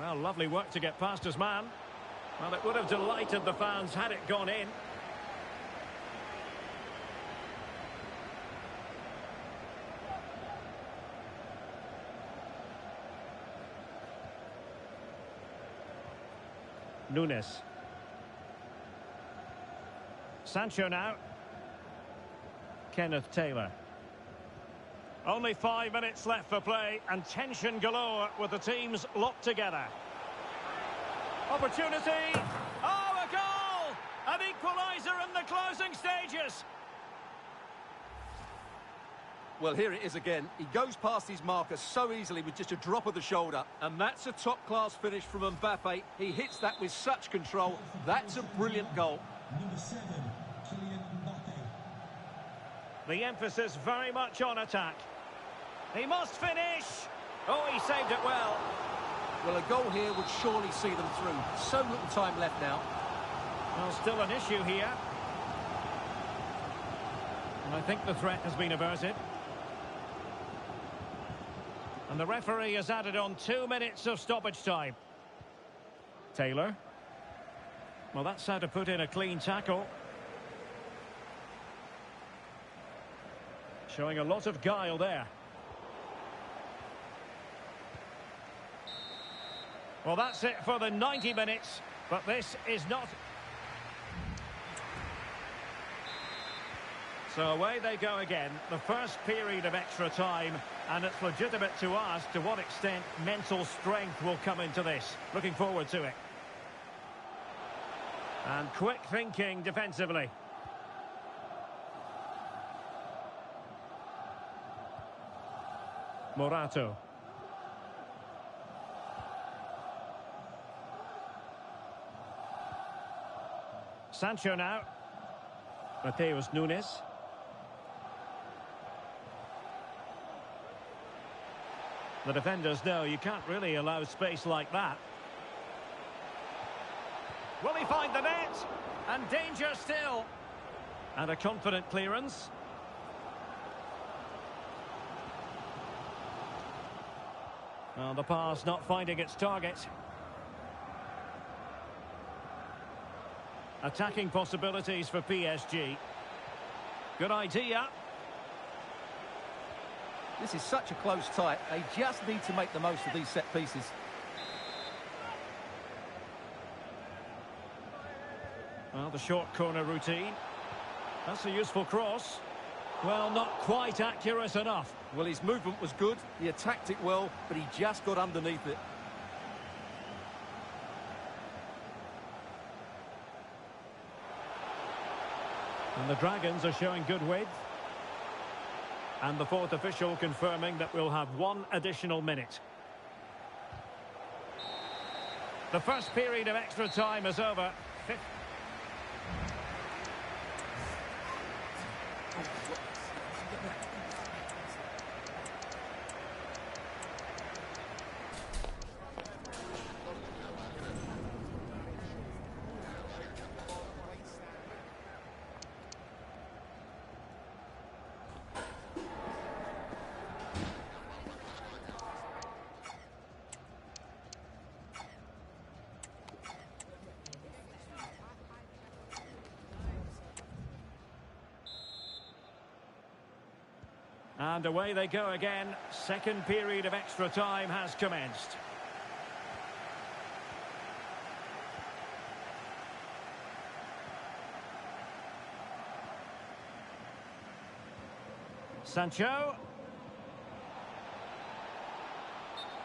Well, lovely work to get past his man. Well, it would have delighted the fans had it gone in. Nunes. Sancho now. Kenneth Taylor. Only 5 minutes left for play and tension galore with the teams locked together. Opportunity. Oh, a goal! An equaliser in the closing stages. Well, here it is again. He goes past his marker so easily with just a drop of the shoulder. And that's a top-class finish from Mbappe. He hits that with such control. That's a brilliant goal. The emphasis very much on attack. He must finish. Oh, he saved it well. Well, a goal here would surely see them through. So little time left now. Well, still an issue here. And I think the threat has been averted. And the referee has added on 2 minutes of stoppage time. Taylor. Well, that's how to put in a clean tackle. Showing a lot of guile there. Well, that's it for the 90 minutes, but this is not... So away they go again, the first period of extra time, and it's legitimate to ask to what extent mental strength will come into this. Looking forward to it. And quick thinking defensively. Morato. Sancho now. Mateus Nunes. The defenders know you can't really allow space like that. Will he find the net? And danger still. And a confident clearance. Well, the pass not finding its target. Attacking possibilities for PSG. Good idea. This is such a close tie. They just need to make the most of these set pieces. Well, the short corner routine. That's a useful cross. Well, not quite accurate enough. Well, his movement was good. He attacked it well, but he just got underneath it. And the Dragons are showing good width. And the fourth official confirming that we'll have 1 additional minute. The first period of extra time is over. And away they go again. Second period of extra time has commenced. Sancho.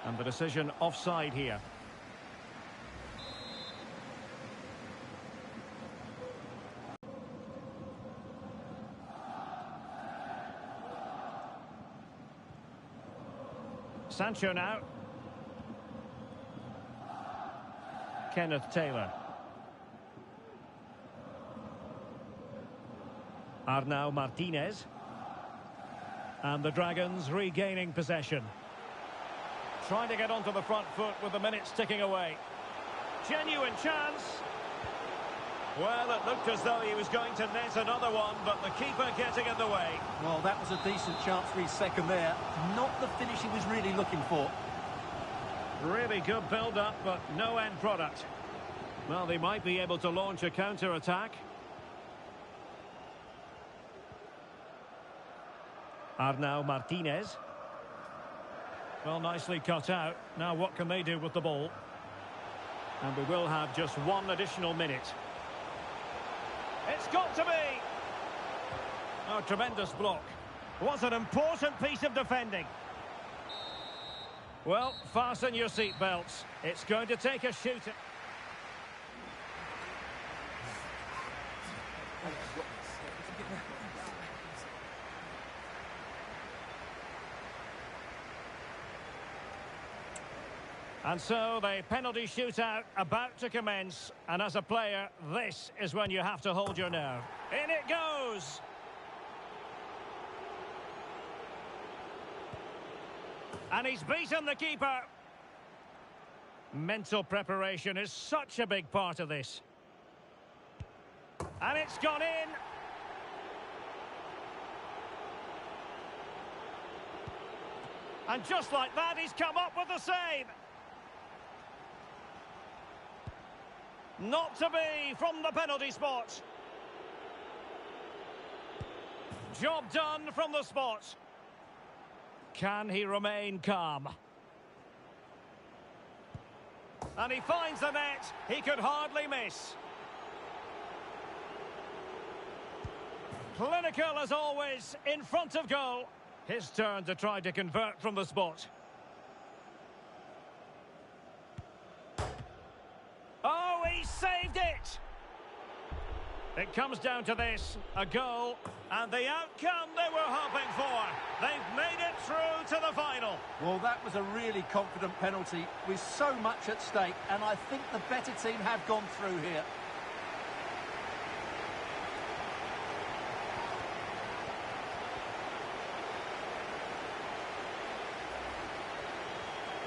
And the decision offside here. Sancho now. Kenneth Taylor. Arnau Martinez. And the Dragons regaining possession. Trying to get onto the front foot with the minutes ticking away. Genuine chance. Well, it looked as though he was going to net another one, but the keeper getting in the way. Well, that was a decent chance for his second there. Not the finish he was really looking for. Really good build-up, but no end product. Well, they might be able to launch a counter-attack. Arnau Martinez. Well, nicely cut out. Now what can they do with the ball? And we will have just one additional minute. It's got to be! Oh, tremendous block. What an important piece of defending. Well, fasten your seatbelts. It's going to take a shooter. And so the penalty shootout about to commence. And as a player, this is when you have to hold your nerve. In it goes! And he's beaten the keeper. Mental preparation is such a big part of this. And it's gone in. And just like that, he's come up with the save. Not to be from the penalty spot. Job done from the spot. Can he remain calm? And he finds the net. He could hardly miss. Clinical as always, in front of goal. His turn to try to convert from the spot. Oh, he saved it! It comes down to this, a goal, and the outcome they were hoping for. They've made it through to the final. Well, that was a really confident penalty with so much at stake, and I think the better team have gone through here.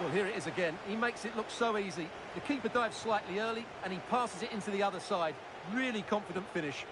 Well, here it is again. He makes it look so easy. The keeper dives slightly early, and he passes it into the other side. Really confident finish.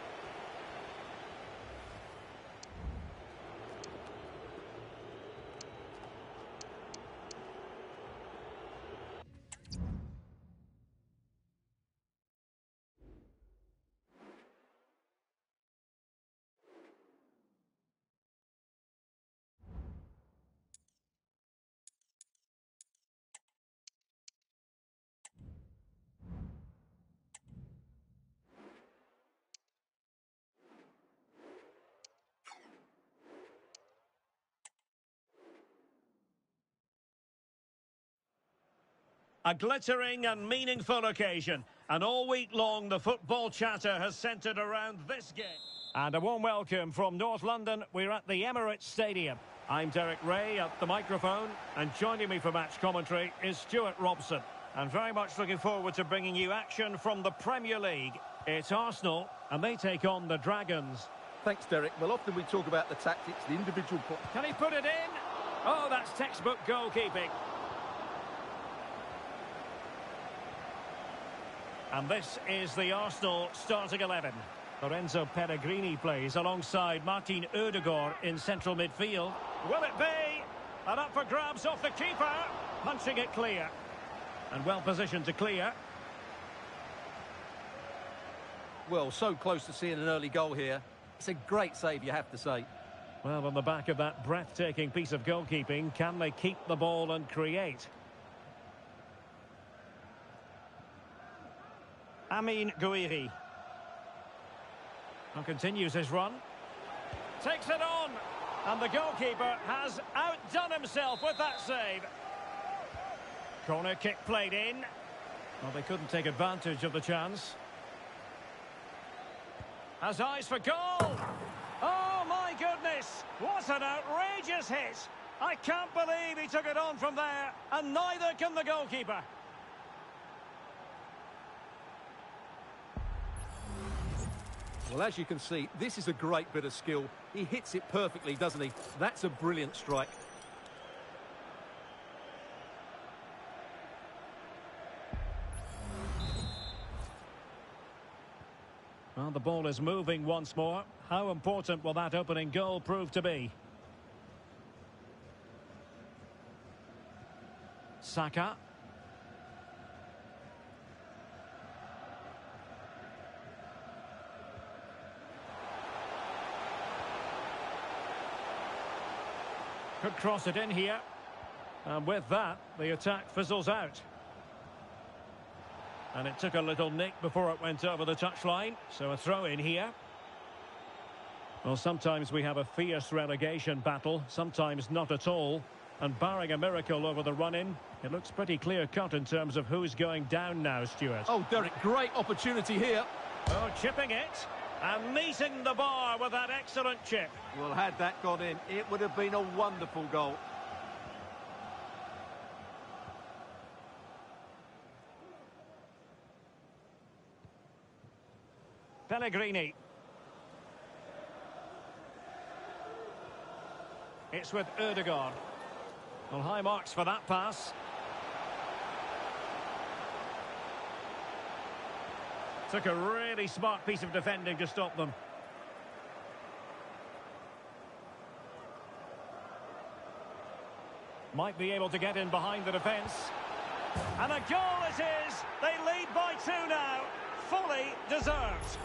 A glittering and meaningful occasion. And all week long, the football chatter has centred around this game. And a warm welcome from North London. We're at the Emirates Stadium. I'm Derek Ray at the microphone. And joining me for match commentary is Stuart Robson. And very much looking forward to bringing you action from the Premier League. It's Arsenal, and they take on the Dragons. Thanks, Derek. Well, often we talk about the tactics, the individual... Can he put it in? Oh, that's textbook goalkeeping. And this is the Arsenal starting 11. Lorenzo Pellegrini plays alongside Martin Odegaard in central midfield. Will it be? And up for grabs off the keeper. Punching it clear. And well positioned to clear. Well, so close to seeing an early goal here. It's a great save, you have to say. Well, on the back of that breathtaking piece of goalkeeping, can they keep the ball and create? Gouiri. And continues his run. Takes it on. And the goalkeeper has outdone himself with that save. Corner kick played in. Well, they couldn't take advantage of the chance. Has eyes for goal. Oh, my goodness. What an outrageous hit. I can't believe he took it on from there. And neither can the goalkeeper. Well, as you can see, this is a great bit of skill. He hits it perfectly, doesn't he? That's a brilliant strike. Well, the ball is moving once more. How important will that opening goal prove to be? Saka. Could cross it in here. And with that, the attack fizzles out. And it took a little nick before it went over the touchline. So a throw in here. Well, sometimes we have a fierce relegation battle, sometimes not at all. And barring a miracle over the run-in, it looks pretty clear-cut in terms of who's going down now, Stuart. Oh, Derek, great opportunity here. Oh, chipping it. And meeting the bar with that excellent chip. Well, had that gone in, it would have been a wonderful goal. Pellegrini. It's with Ødegaard. Well, high marks for that pass. Took a really smart piece of defending to stop them. Might be able to get in behind the defence. And a goal it is! They lead by 2 now. Fully deserved.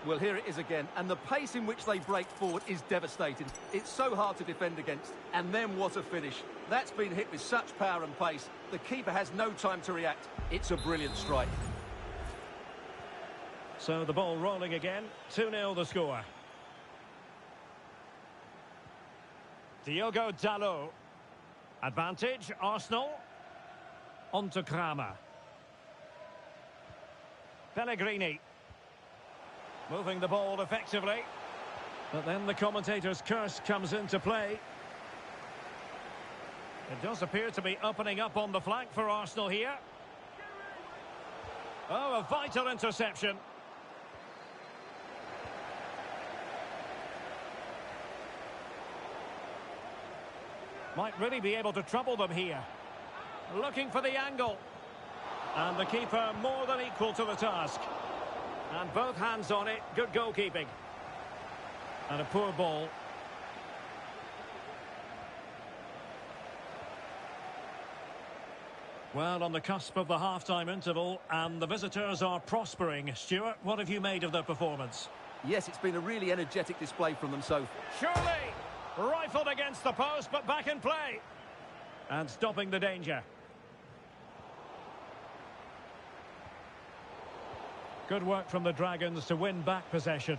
Well, here it is again, and the pace in which they break forward is devastating. It's so hard to defend against, and then what a finish. That's been hit with such power and pace. The keeper has no time to react. It's a brilliant strike. So the ball rolling again. 2-0 the score. Diogo Dalot. Advantage, Arsenal. On to Kramer. Pellegrini. Moving the ball effectively. But then the commentator's curse comes into play. It does appear to be opening up on the flank for Arsenal here. Oh, a vital interception. Might really be able to trouble them here. Looking for the angle. And the keeper more than equal to the task. And both hands on it. Good goalkeeping. And a poor ball. Well, on the cusp of the half-time interval, and the visitors are prospering. Stuart, what have you made of their performance? Yes, it's been a really energetic display from them so far. Surely! Rifled against the post, but back in play. And stopping the danger. Good work from the Dragons to win back possession.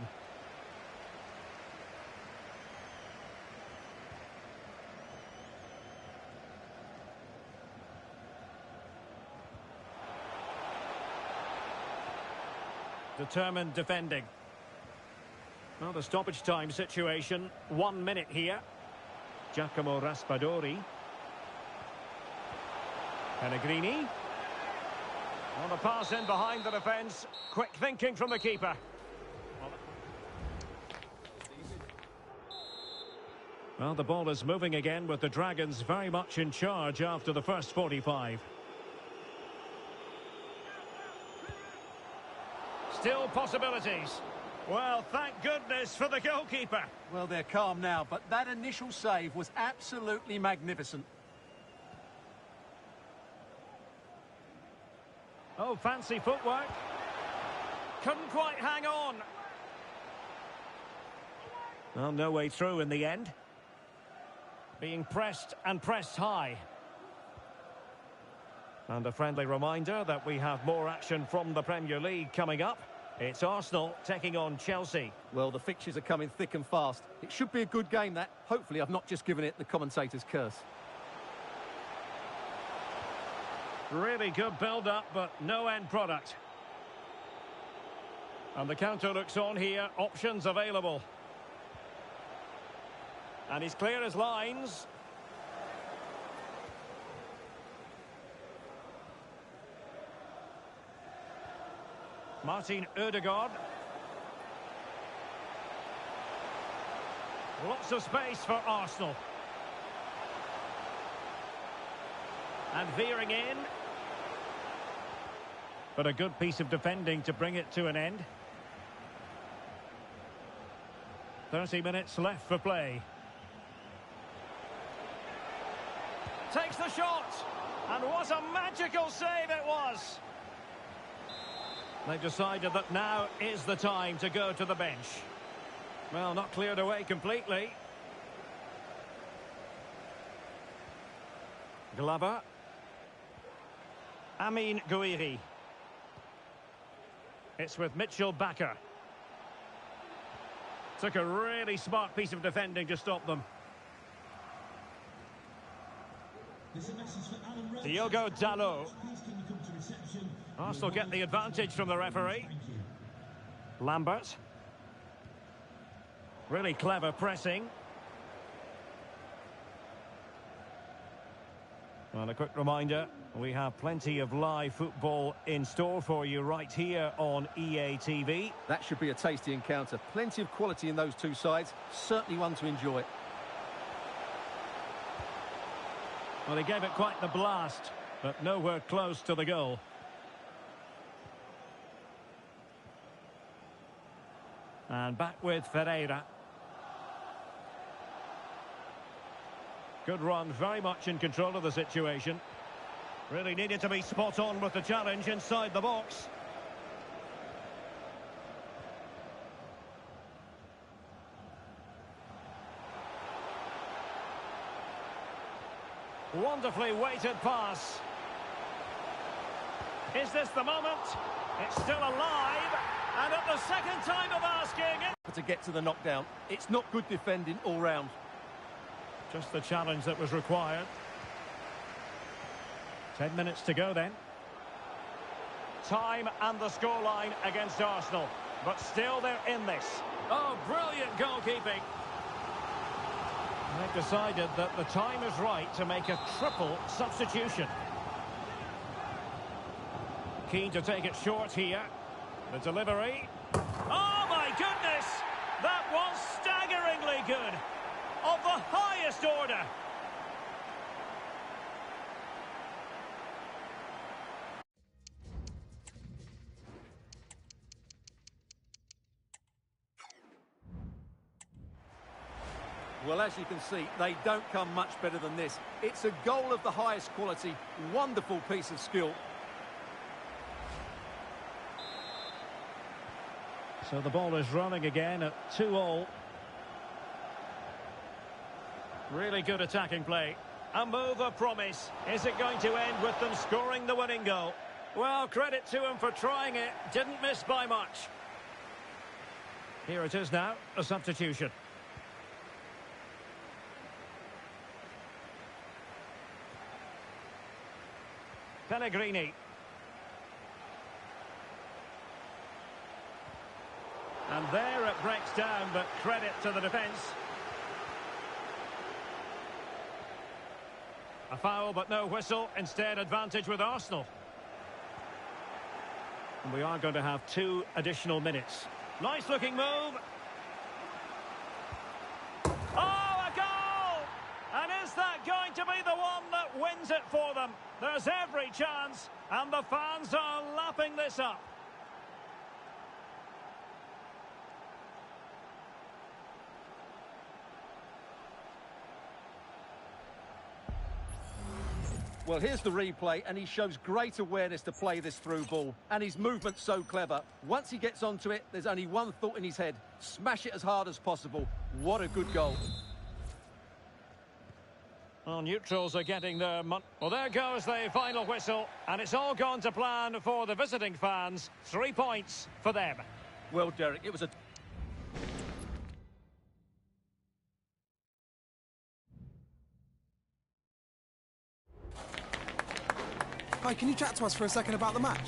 Determined defending. Well, the stoppage time situation, 1 minute here. Giacomo Raspadori. Pellegrini. On the pass in behind the defence. Quick thinking from the keeper. Well, the ball is moving again with the Dragons very much in charge after the first 45. Still possibilities. Well, thank goodness for the goalkeeper. Well, they're calm now, but that initial save was absolutely magnificent. Oh, fancy footwork. Couldn't quite hang on. Well, no way through in the end. Being pressed and pressed high. And a friendly reminder that we have more action from the Premier League coming up. It's Arsenal taking on Chelsea. Well, the fixtures are coming thick and fast. It should be a good game, that. Hopefully I've not just given it the commentator's curse. Really good build-up, but no end product. And the counter looks on here. Options available. And he's clear as lines. Martin Ødegaard. Lots of space for Arsenal. And veering in. But a good piece of defending to bring it to an end. 30 minutes left for play. Takes the shot. And what a magical save it was. They've decided that now is the time to go to the bench. Well, not cleared away completely. Glover. Amin Gouiri. It's with Mitchell Bakker. Took a really smart piece of defending to stop them. Diogo Dalot. Arsenal get the advantage from the referee. Lambert. Really clever pressing. Well, a quick reminder, we have plenty of live football in store for you right here on EA TV. That should be a tasty encounter. Plenty of quality in those two sides. Certainly one to enjoy. Well, he gave it quite the blast, but nowhere close to the goal. And back with Ferreira. Good run, very much in control of the situation. Really needed to be spot on with the challenge inside the box. Wonderfully weighted pass. Is this the moment? It's still alive. And at the second time of asking it. To get to the knockdown, it's not good defending all round. Just the challenge that was required. 10 minutes to go then. Time and the scoreline against Arsenal. But still they're in this. Oh, brilliant goalkeeping. They've decided that the time is right to make a triple substitution. Keen to take it short here. The delivery. Oh, my goodness! That was staggeringly good. Of the highest order. Well, as you can see, they don't come much better than this. It's a goal of the highest quality. Wonderful piece of skill. So the ball is running again at 2-2. Really good attacking play. A move of promise. Is it going to end with them scoring the winning goal? Well, credit to him for trying it. Didn't miss by much. Here it is now, a substitution. Pellegrini. And there it breaks down, but credit to the defence. A foul, but no whistle. Instead, advantage with Arsenal. And we are going to have 2 additional minutes. Nice-looking move. Oh, a goal! And is that going to be the one that wins it for them? There's every chance, and the fans are lapping this up. Well, here's the replay, and he shows great awareness to play this through ball. And his movement's so clever. Once he gets onto it, there's only one thought in his head. Smash it as hard as possible. What a good goal. Well, neutrals are getting their well, there goes the final whistle. And it's all gone to plan for the visiting fans. 3 points for them. Well, Derek, it was a... Hi, can you chat to us for a second about the match?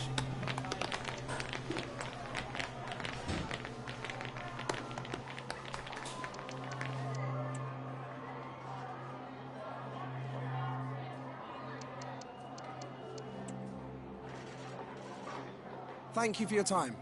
Thank you for your time.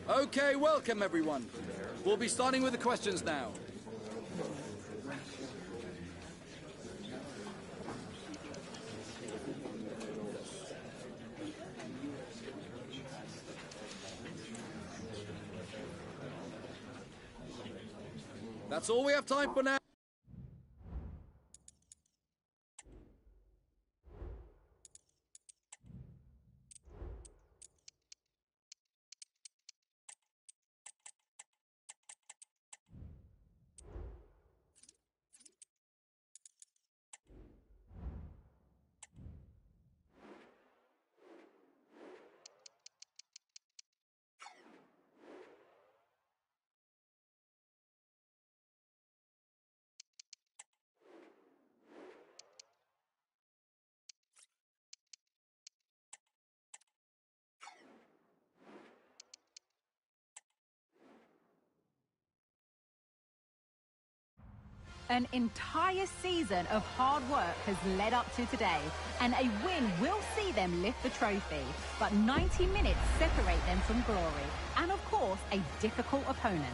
Okay, welcome everyone. We'll be starting with the questions now. That's all we have time for now. An entire season of hard work has led up to today, and a win will see them lift the trophy. But 90 minutes separate them from glory, and of course, a difficult opponent.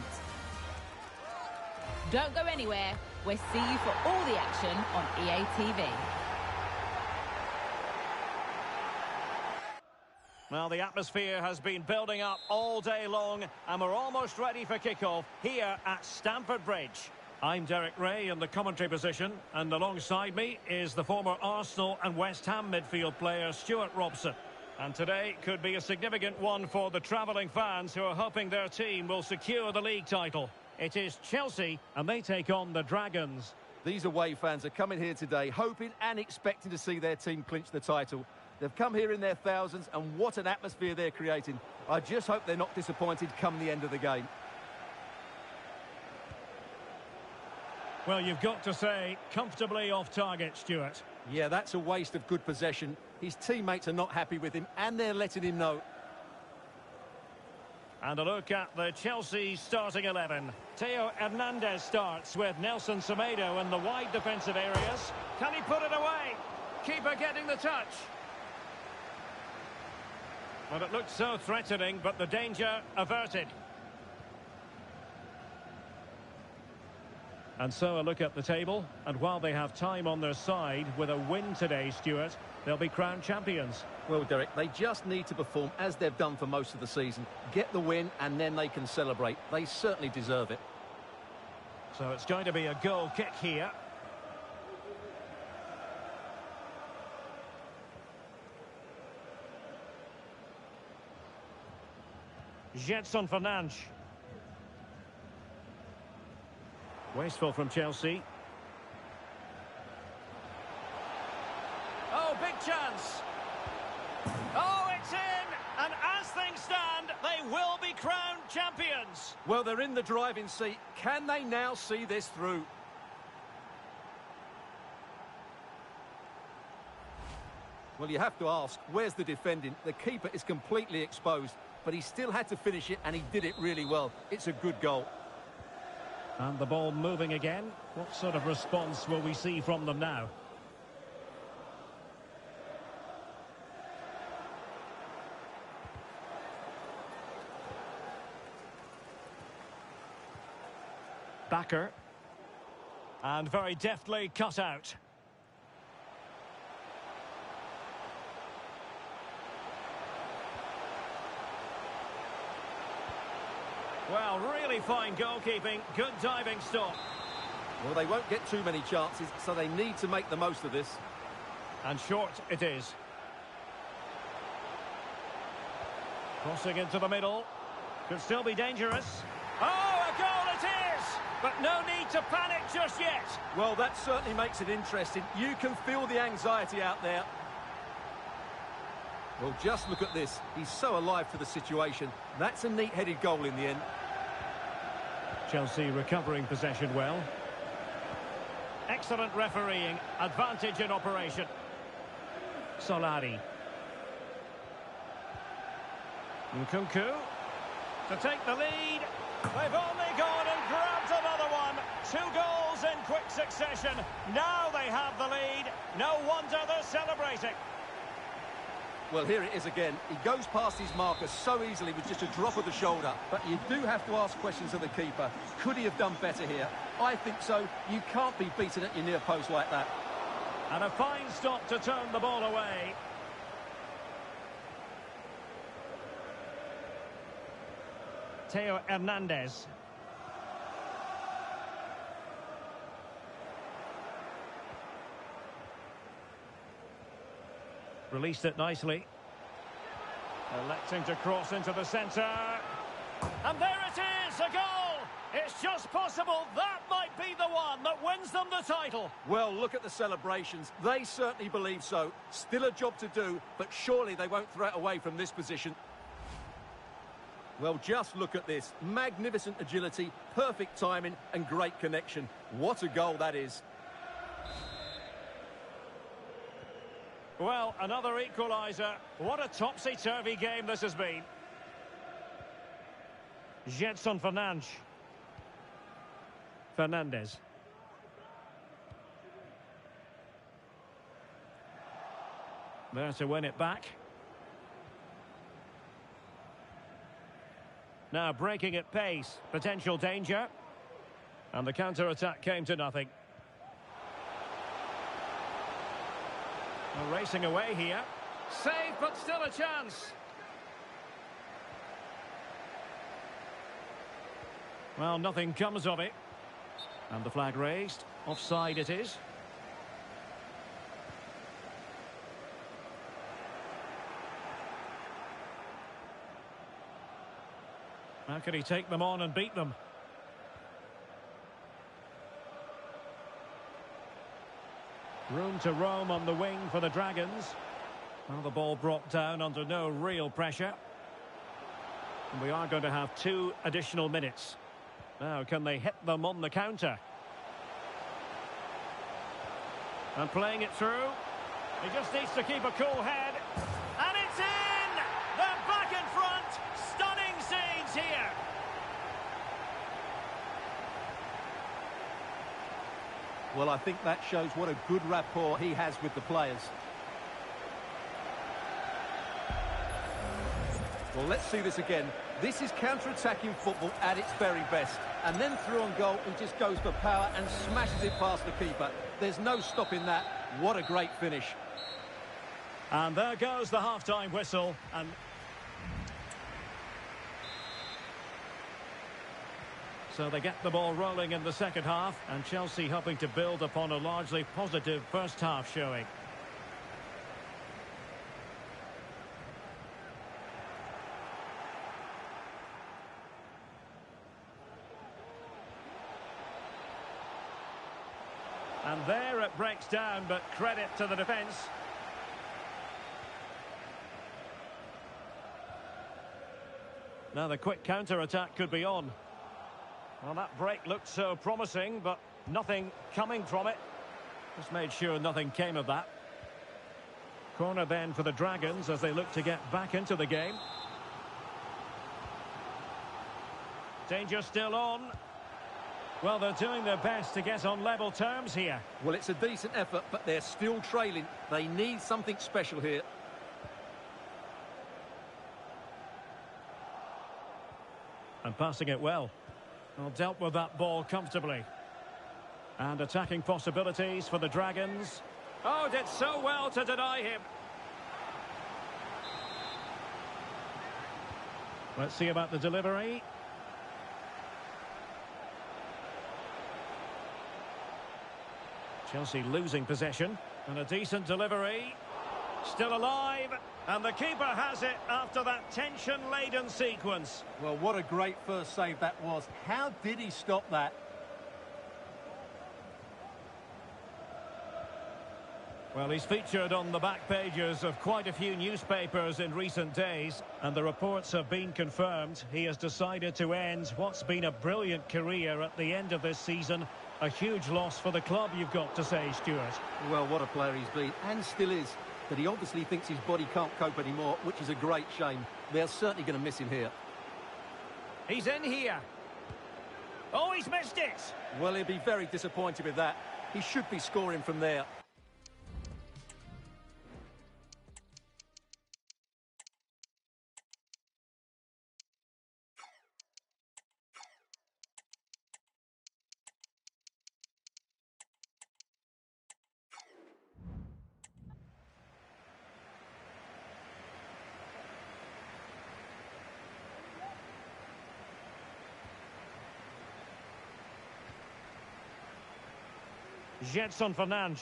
Don't go anywhere. We'll see you for all the action on EA TV. Well, the atmosphere has been building up all day long, and we're almost ready for kickoff here at Stamford Bridge. I'm Derek Ray in the commentary position, and alongside me is the former Arsenal and West Ham midfield player Stuart Robson. And today could be a significant one for the travelling fans who are hoping their team will secure the league title. It is Chelsea, and they take on the Dragons. These away fans are coming here today hoping and expecting to see their team clinch the title. They've come here in their thousands, and what an atmosphere they're creating. I just hope they're not disappointed come the end of the game. Well, you've got to say, comfortably off target, Stuart. Yeah, that's a waste of good possession. His teammates are not happy with him, and they're letting him know. And a look at the Chelsea starting 11. Theo Hernandez starts with Nelson Semedo in the wide defensive areas. Can he put it away? Keeper getting the touch. Well, it looked so threatening, but the danger averted. And so a look at the table, and while they have time on their side, with a win today, Stuart, they'll be crowned champions. Well, Derek, they just need to perform as they've done for most of the season. Get the win, and then they can celebrate. They certainly deserve it. So it's going to be a goal kick here. Jetson Fernandes. Wasteful from Chelsea. Oh, big chance. Oh, it's in. And as things stand, they will be crowned champions. Well, they're in the driving seat. Can they now see this through? Well, you have to ask, where's the defending? The keeper is completely exposed, but he still had to finish it, and he did it really well. It's a good goal. And the ball moving again. What sort of response will we see from them now? Backer. And very deftly cut out. Well, really fine goalkeeping. Good diving stop. Well, they won't get too many chances, so they need to make the most of this. And short it is. Crossing into the middle. Could still be dangerous. Oh, a goal it is! But no need to panic just yet. Well, that certainly makes it interesting. You can feel the anxiety out there. Well, just look at this. He's so alive to the situation. That's a neat-headed goal in the end. Chelsea recovering possession well. Excellent refereeing. Advantage in operation. Solari. Nkunku. To take the lead. They've only gone and grabbed another one. 2 goals in quick succession. Now they have the lead. No wonder they're celebrating. Well, here it is again. He goes past his marker so easily with just a drop of the shoulder. But you do have to ask questions of the keeper. Could he have done better here? I think so. You can't be beaten at your near post like that. And a fine stop to turn the ball away. Theo Hernandez. Released it nicely. Electing to cross into the centre. And there it is, a goal! It's just possible that might be the one that wins them the title. Well, look at the celebrations. They certainly believe so. Still a job to do, but surely they won't throw it away from this position. Well, just look at this. Magnificent agility, perfect timing, and great connection. What a goal that is. Well, another equaliser. What a topsy-turvy game this has been. Gedson Fernandez. There to win it back. Now breaking at pace. Potential danger. And the counter-attack came to nothing. Well, racing away here. Save, but still a chance. Well, nothing comes of it. And the flag raised. Offside it is. How can he take them on and beat them? Room to roam on the wing for the Dragons. Well, the ball brought down under no real pressure. And we are going to have 2 additional minutes. Now, can they hit them on the counter? And playing it through. He just needs to keep a cool head. And it's in! They're back in front! Stunning scenes here! Well, I think that shows what a good rapport he has with the players. Well, let's see this again. This is counter-attacking football at its very best. And then through on goal, he just goes for power and smashes it past the keeper. There's no stopping that. What a great finish. And there goes the half-time whistle. And so they get the ball rolling in the second half, and Chelsea hoping to build upon a largely positive first half showing. And there it breaks down, but credit to the defence. Now the quick counter-attack could be on. Well, that break looked so promising, but nothing coming from it. Just made sure nothing came of that. Corner then for the Dragons as they look to get back into the game. Danger still on. Well, they're doing their best to get on level terms here. Well, it's a decent effort, but they're still trailing. They need something special here. And passing it well. Well, dealt with that ball comfortably. And attacking possibilities for the Dragons. Oh, did so well to deny him. Let's see about the delivery. Chelsea losing possession. And a decent delivery. Still alive. And the keeper has it after that tension-laden sequence. Well, what a great first save that was. How did he stop that? Well, he's featured on the back pages of quite a few newspapers in recent days, and the reports have been confirmed. He has decided to end what's been a brilliant career at the end of this season. A huge loss for the club, you've got to say, Stuart. Well, what a player he's been, and still is. But he obviously thinks his body can't cope anymore, which is a great shame. They're certainly going to miss him here. He's in here. Oh, he's missed it. Well, he'll be very disappointed with that. He should be scoring from there. Gedson Fernandes.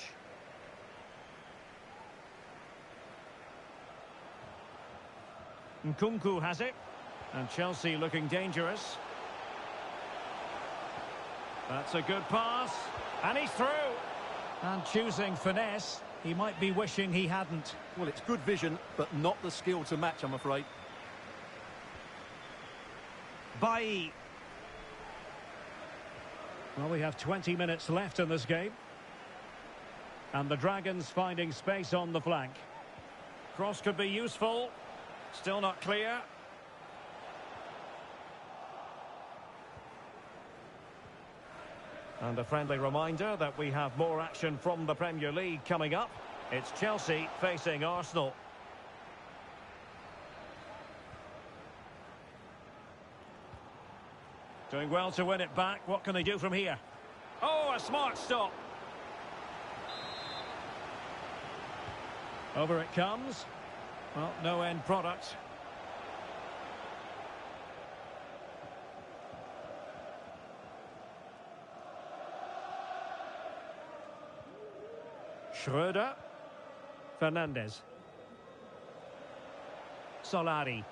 Nkunku has it. And Chelsea looking dangerous. That's a good pass. And he's through. And choosing finesse, he might be wishing he hadn't. Well, it's good vision, but not the skill to match, I'm afraid. Bailly. Well, we have 20 minutes left in this game. And the Dragons finding space on the flank. Cross could be useful. Still not clear. And a friendly reminder that we have more action from the Premier League coming up. It's Chelsea facing Arsenal. Doing well to win it back. What can they do from here? Oh, a smart stop. Over it comes. Well, no end product. Schroeder. Fernandes. Solari.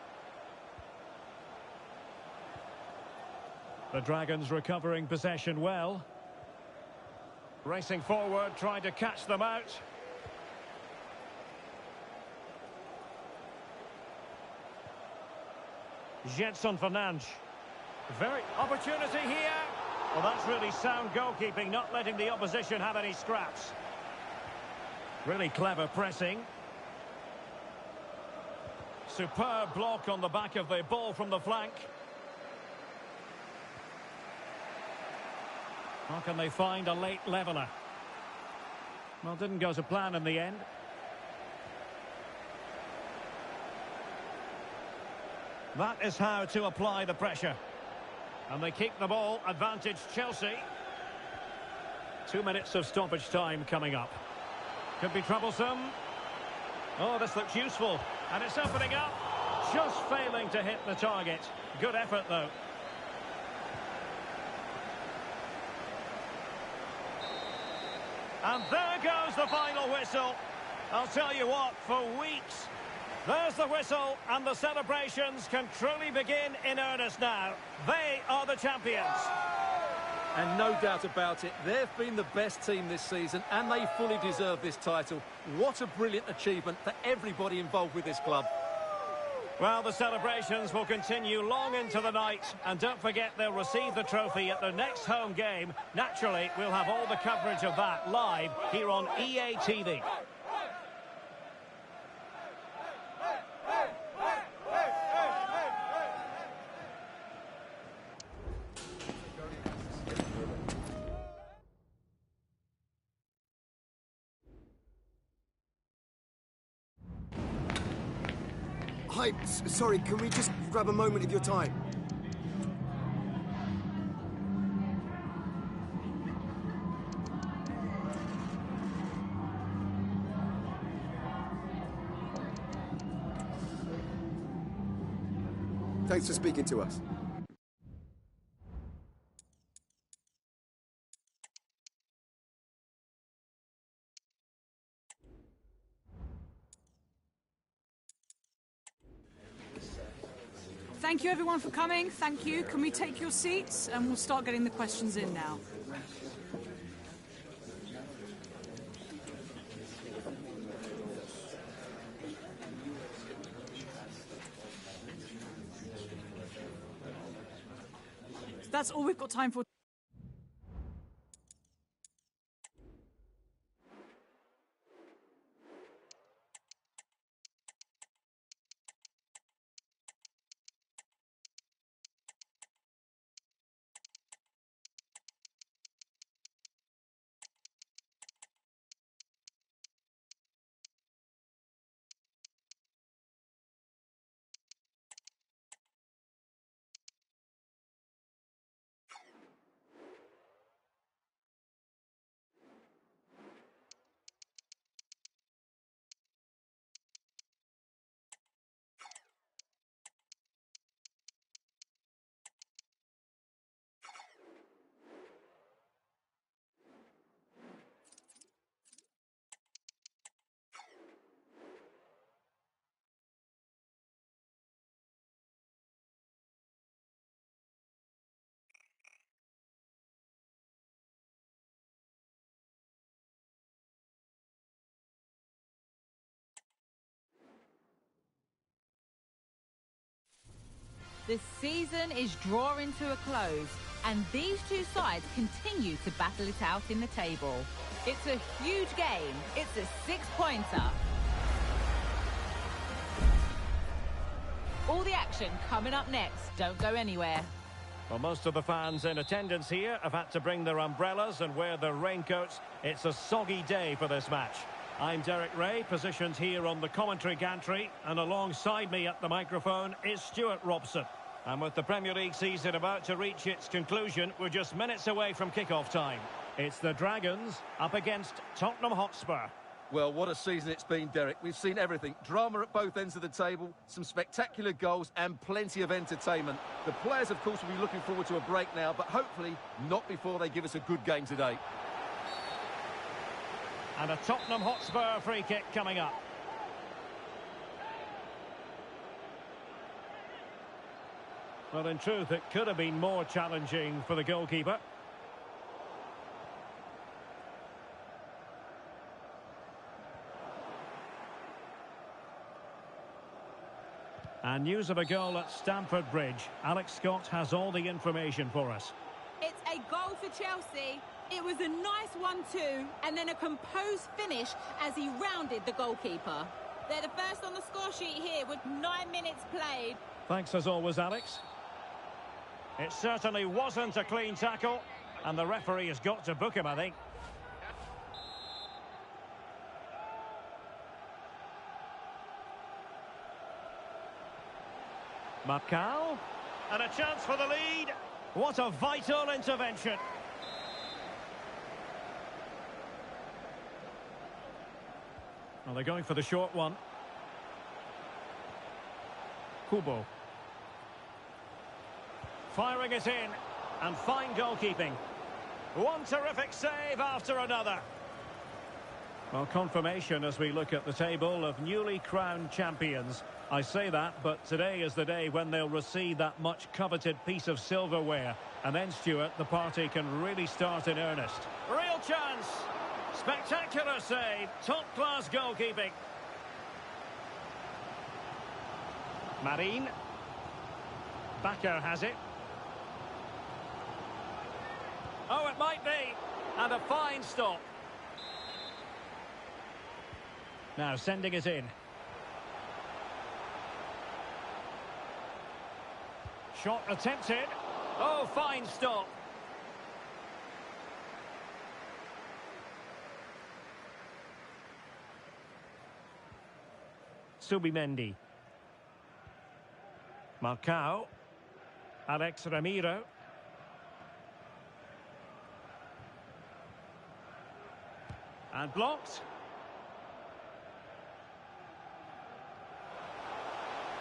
The Dragons recovering possession well. Racing forward, trying to catch them out. Gedson Fernandes. Very opportunity here. Well, that's really sound goalkeeping, not letting the opposition have any scraps. Really clever pressing. Superb block on the back of the ball from the flank. How can they find a late leveller? Well, didn't go to plan in the end. That is how to apply the pressure. And they keep the ball, advantage Chelsea. 2 minutes of stoppage time coming up. Could be troublesome. Oh, this looks useful. And it's opening up. Just failing to hit the target. Good effort, though. And there goes the final whistle. I'll tell you what, for weeks, there's the whistle, and the celebrations can truly begin in earnest now. They are the champions. And no doubt about it, they've been the best team this season, and they fully deserve this title. What a brilliant achievement for everybody involved with this club. Well, the celebrations will continue long into the night, and don't forget they'll receive the trophy at their next home game. Naturally, we'll have all the coverage of that live here on EA TV. Hi, sorry, can we just grab a moment of your time? Thanks for speaking to us. Thank you everyone for coming. Thank you. Can we take your seats and we'll start getting the questions in now. That's all we've got time for. The season is drawing to a close, and these two sides continue to battle it out in the table. It's a huge game. It's a six-pointer. All the action coming up next. Don't go anywhere. Well, most of the fans in attendance here have had to bring their umbrellas and wear their raincoats. It's a soggy day for this match. I'm Derek Ray, positioned here on the commentary gantry, and alongside me at the microphone is Stuart Robson. And with the Premier League season about to reach its conclusion, we're just minutes away from kick-off time. It's the Dragons up against Tottenham Hotspur. Well, what a season it's been, Derek. We've seen everything. Drama at both ends of the table, some spectacular goals and plenty of entertainment. The players, of course, will be looking forward to a break now, but hopefully not before they give us a good game today. And a Tottenham Hotspur free kick coming up. Well, in truth, it could have been more challenging for the goalkeeper. And news of a goal at Stamford Bridge. Alex Scott has all the information for us. It's a goal for Chelsea. It was a nice 1-2 and then a composed finish as he rounded the goalkeeper. They're the first on the score sheet here with 9 minutes played. Thanks as always, Alex. It certainly wasn't a clean tackle, and the referee has got to book him, I think. Marcal, and a chance for the lead. What a vital intervention. Well, they're going for the short one. Kubo. Firing it in, and fine goalkeeping. One terrific save after another. Well, confirmation as we look at the table of newly crowned champions. I say that, but today is the day when they'll receive that much coveted piece of silverware. And then, Stuart, the party can really start in earnest. Real chance! Spectacular save, top-class goalkeeping. Marin. Bakker has it. Oh, it might be. And a fine stop. Now sending it in. Shot attempted. Oh, fine stop. Subimendi. Marcao. Alex Ramiro. And blocked.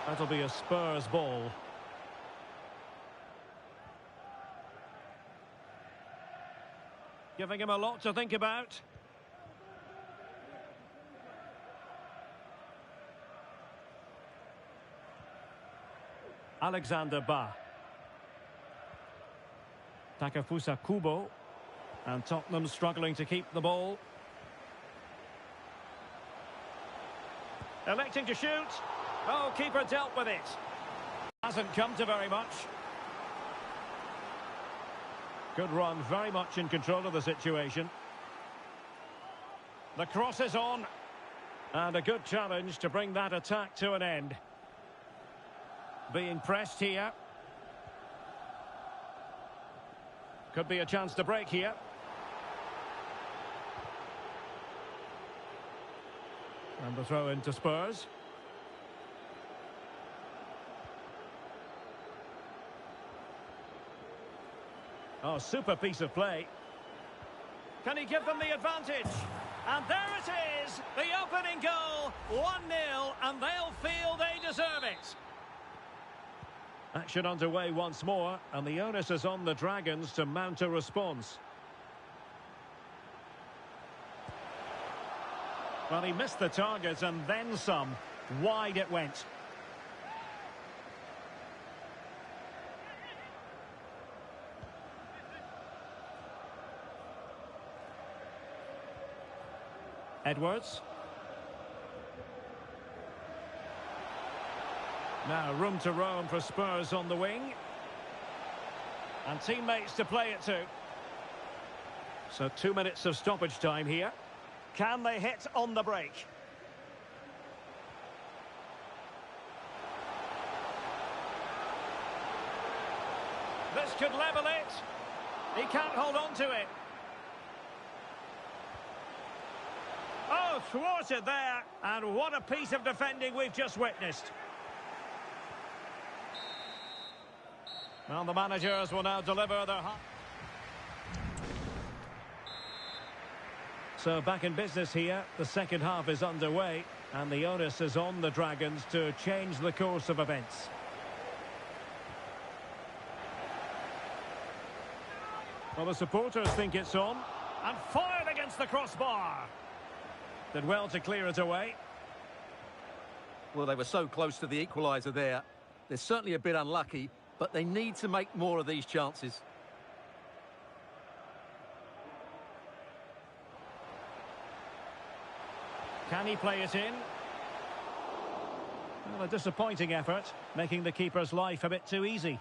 That'll be a Spurs ball. Giving him a lot to think about. Alexander Ba. Takafusa Kubo. And Tottenham struggling to keep the ball. Electing to shoot. Oh, keeper dealt with it. Hasn't come to very much. Good run, very much in control of the situation. The cross is on. And a good challenge to bring that attack to an end. Being pressed here. Could be a chance to break here. And the throw into Spurs. Oh, super piece of play. Can he give them the advantage? And there it is, the opening goal, 1-0, and they'll feel they deserve it. Action underway once more, and the onus is on the Dragons to mount a response. Well, he missed the target and then some. Wide it went. Edwards. Now room to roam for Spurs on the wing. And teammates to play it to. So 2 minutes of stoppage time here. Can they hit on the break? This could level it. He can't hold on to it. Oh, thwarted there. And what a piece of defending we've just witnessed. Well, the managers will now deliver their... So back in business here, the second half is underway, and the onus is on the Dragons to change the course of events. Well, the supporters think it's on, and fired against the crossbar. Did well to clear it away. Well, they were so close to the equaliser there. They're certainly a bit unlucky, but they need to make more of these chances. Can he play it in? Well, a disappointing effort, making the keeper's life a bit too easy.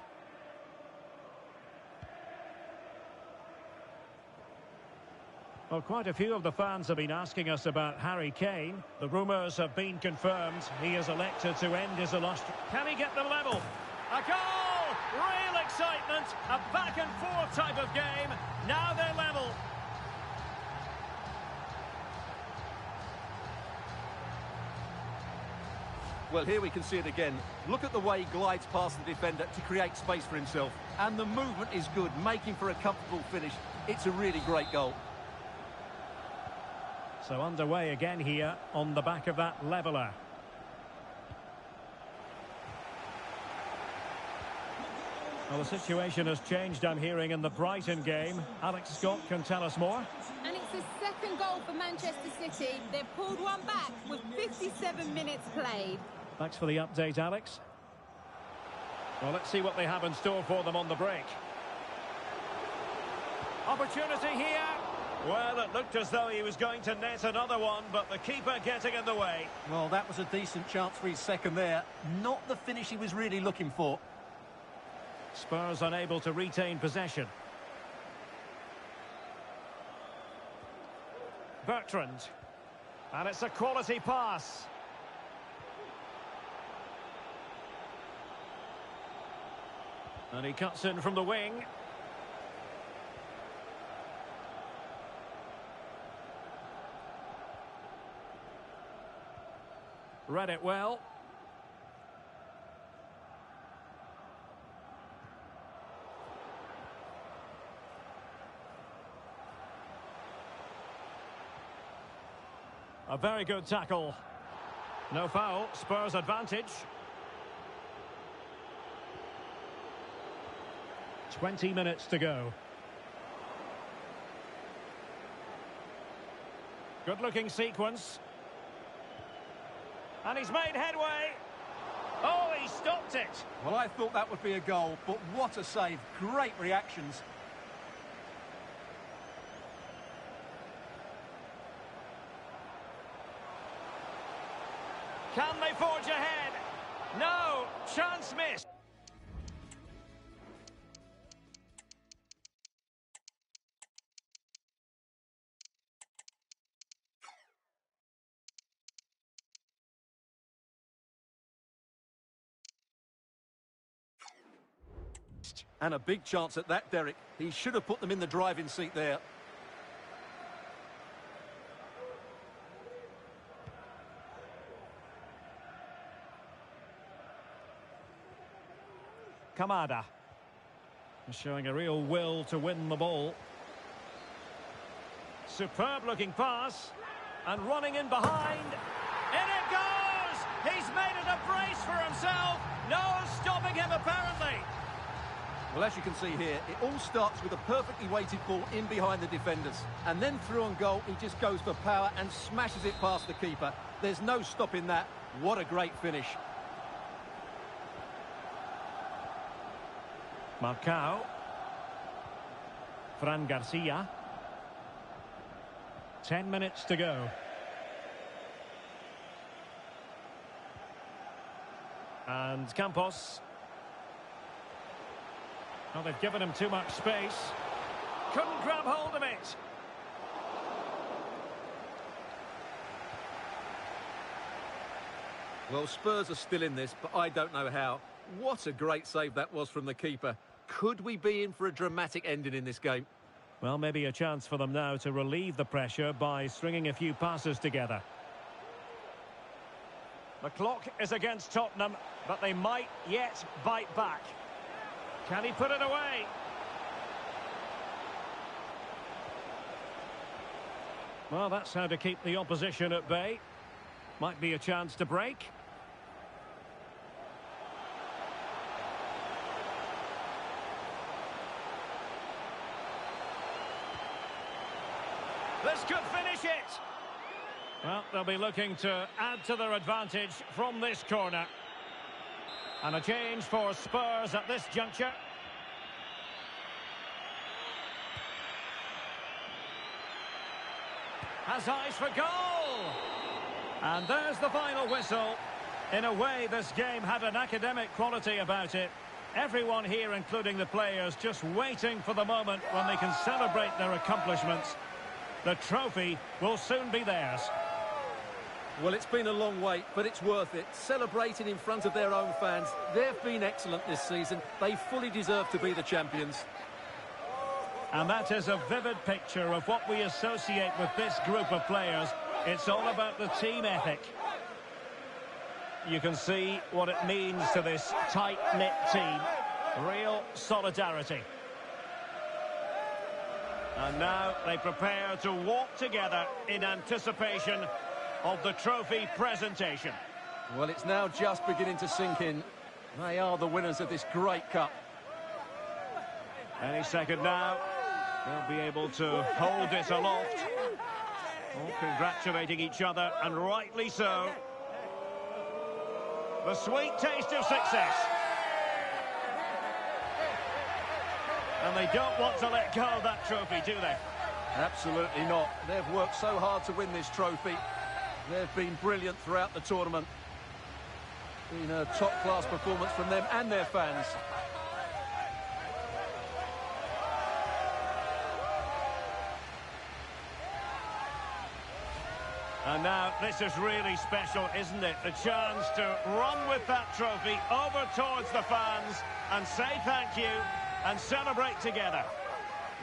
Well, quite a few of the fans have been asking us about Harry Kane. The rumours have been confirmed. He is elected to end his illustrious... Can he get the level? A goal! Real excitement! A back-and-forth type of game. Now they're level. Well, here we can see it again. Look at the way he glides past the defender to create space for himself. And the movement is good, making for a comfortable finish. It's a really great goal. So underway again here on the back of that leveller. Well, the situation has changed, I'm hearing, in the Brighton game. Alex Scott can tell us more. And it's the second goal for Manchester City. They've pulled one back with 57 minutes played. Thanks for the update, Alex. Well, let's see what they have in store for them on the break. Opportunity here. Well, it looked as though he was going to net another one, but the keeper getting in the way. Well, that was a decent chance for his second there. Not the finish he was really looking for. Spurs unable to retain possession. Bertrand. And it's a quality pass. And he cuts in from the wing. Read it well. A very good tackle. No foul, Spurs advantage. 20 minutes to go. Good looking sequence. And he's made headway. Oh, he stopped it. Well, I thought that would be a goal, but what a save. Great reactions. Can they forge ahead? No, chance missed. And a big chance at that, Derek. He should have put them in the driving seat there. Kamada showing a real will to win the ball. Superb looking pass. And running in behind. In it goes! He's made it a brace for himself. No stopping him apparently. Well, as you can see here, it all starts with a perfectly weighted ball in behind the defenders. And then through on goal, he just goes for power and smashes it past the keeper. There's no stopping that. What a great finish. Marcao. Fran Garcia. 10 minutes to go. And Campos. Well, they've given him too much space. Couldn't grab hold of it. Well, Spurs are still in this, but I don't know how. What a great save that was from the keeper. Could we be in for a dramatic ending in this game? Well, maybe a chance for them now to relieve the pressure by stringing a few passes together. The clock is against Tottenham, but they might yet bite back. Can he put it away? Well, that's how to keep the opposition at bay. Might be a chance to break. This could finish it. Well, they'll be looking to add to their advantage from this corner. And a change for Spurs at this juncture. Has eyes for goal. And there's the final whistle. In a way, this game had an academic quality about it. Everyone here, including the players, just waiting for the moment when they can celebrate their accomplishments. The trophy will soon be theirs. Well, it's been a long wait, but it's worth it. Celebrating in front of their own fans. They've been excellent this season. They fully deserve to be the champions. And that is a vivid picture of what we associate with this group of players. It's all about the team ethic. You can see what it means to this tight-knit team. Real solidarity. And now they prepare to walk together in anticipation of the trophy presentation. Well, it's now just beginning to sink in. They are the winners of this great cup. Any second now, they'll be able to hold it aloft. All congratulating each other, and rightly so. The sweet taste of success. And they don't want to let go of that trophy, do they? Absolutely not. They've worked so hard to win this trophy. They've been brilliant throughout the tournament. Been a top-class performance from them and their fans. And now, this is really special, isn't it? The chance to run with that trophy over towards the fans and say thank you and celebrate together.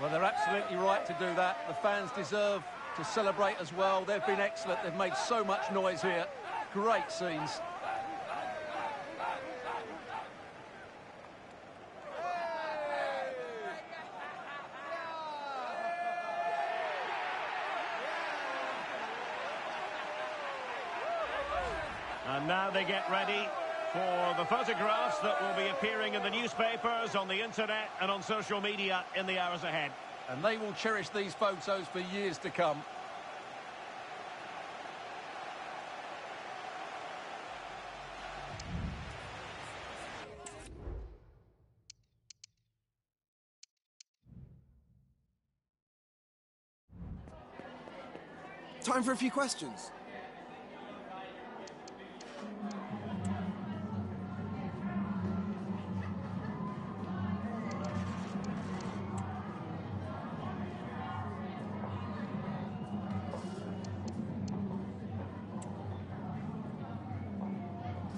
Well, they're absolutely right to do that. The fans deserve to celebrate as well. They've been excellent. They've made so much noise here. Great scenes. And now they get ready for the photographs that will be appearing in the newspapers, on the internet and on social media in the hours ahead. And they will cherish these photos for years to come. Time for a few questions.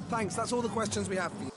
Thanks, that's all the questions we have for you.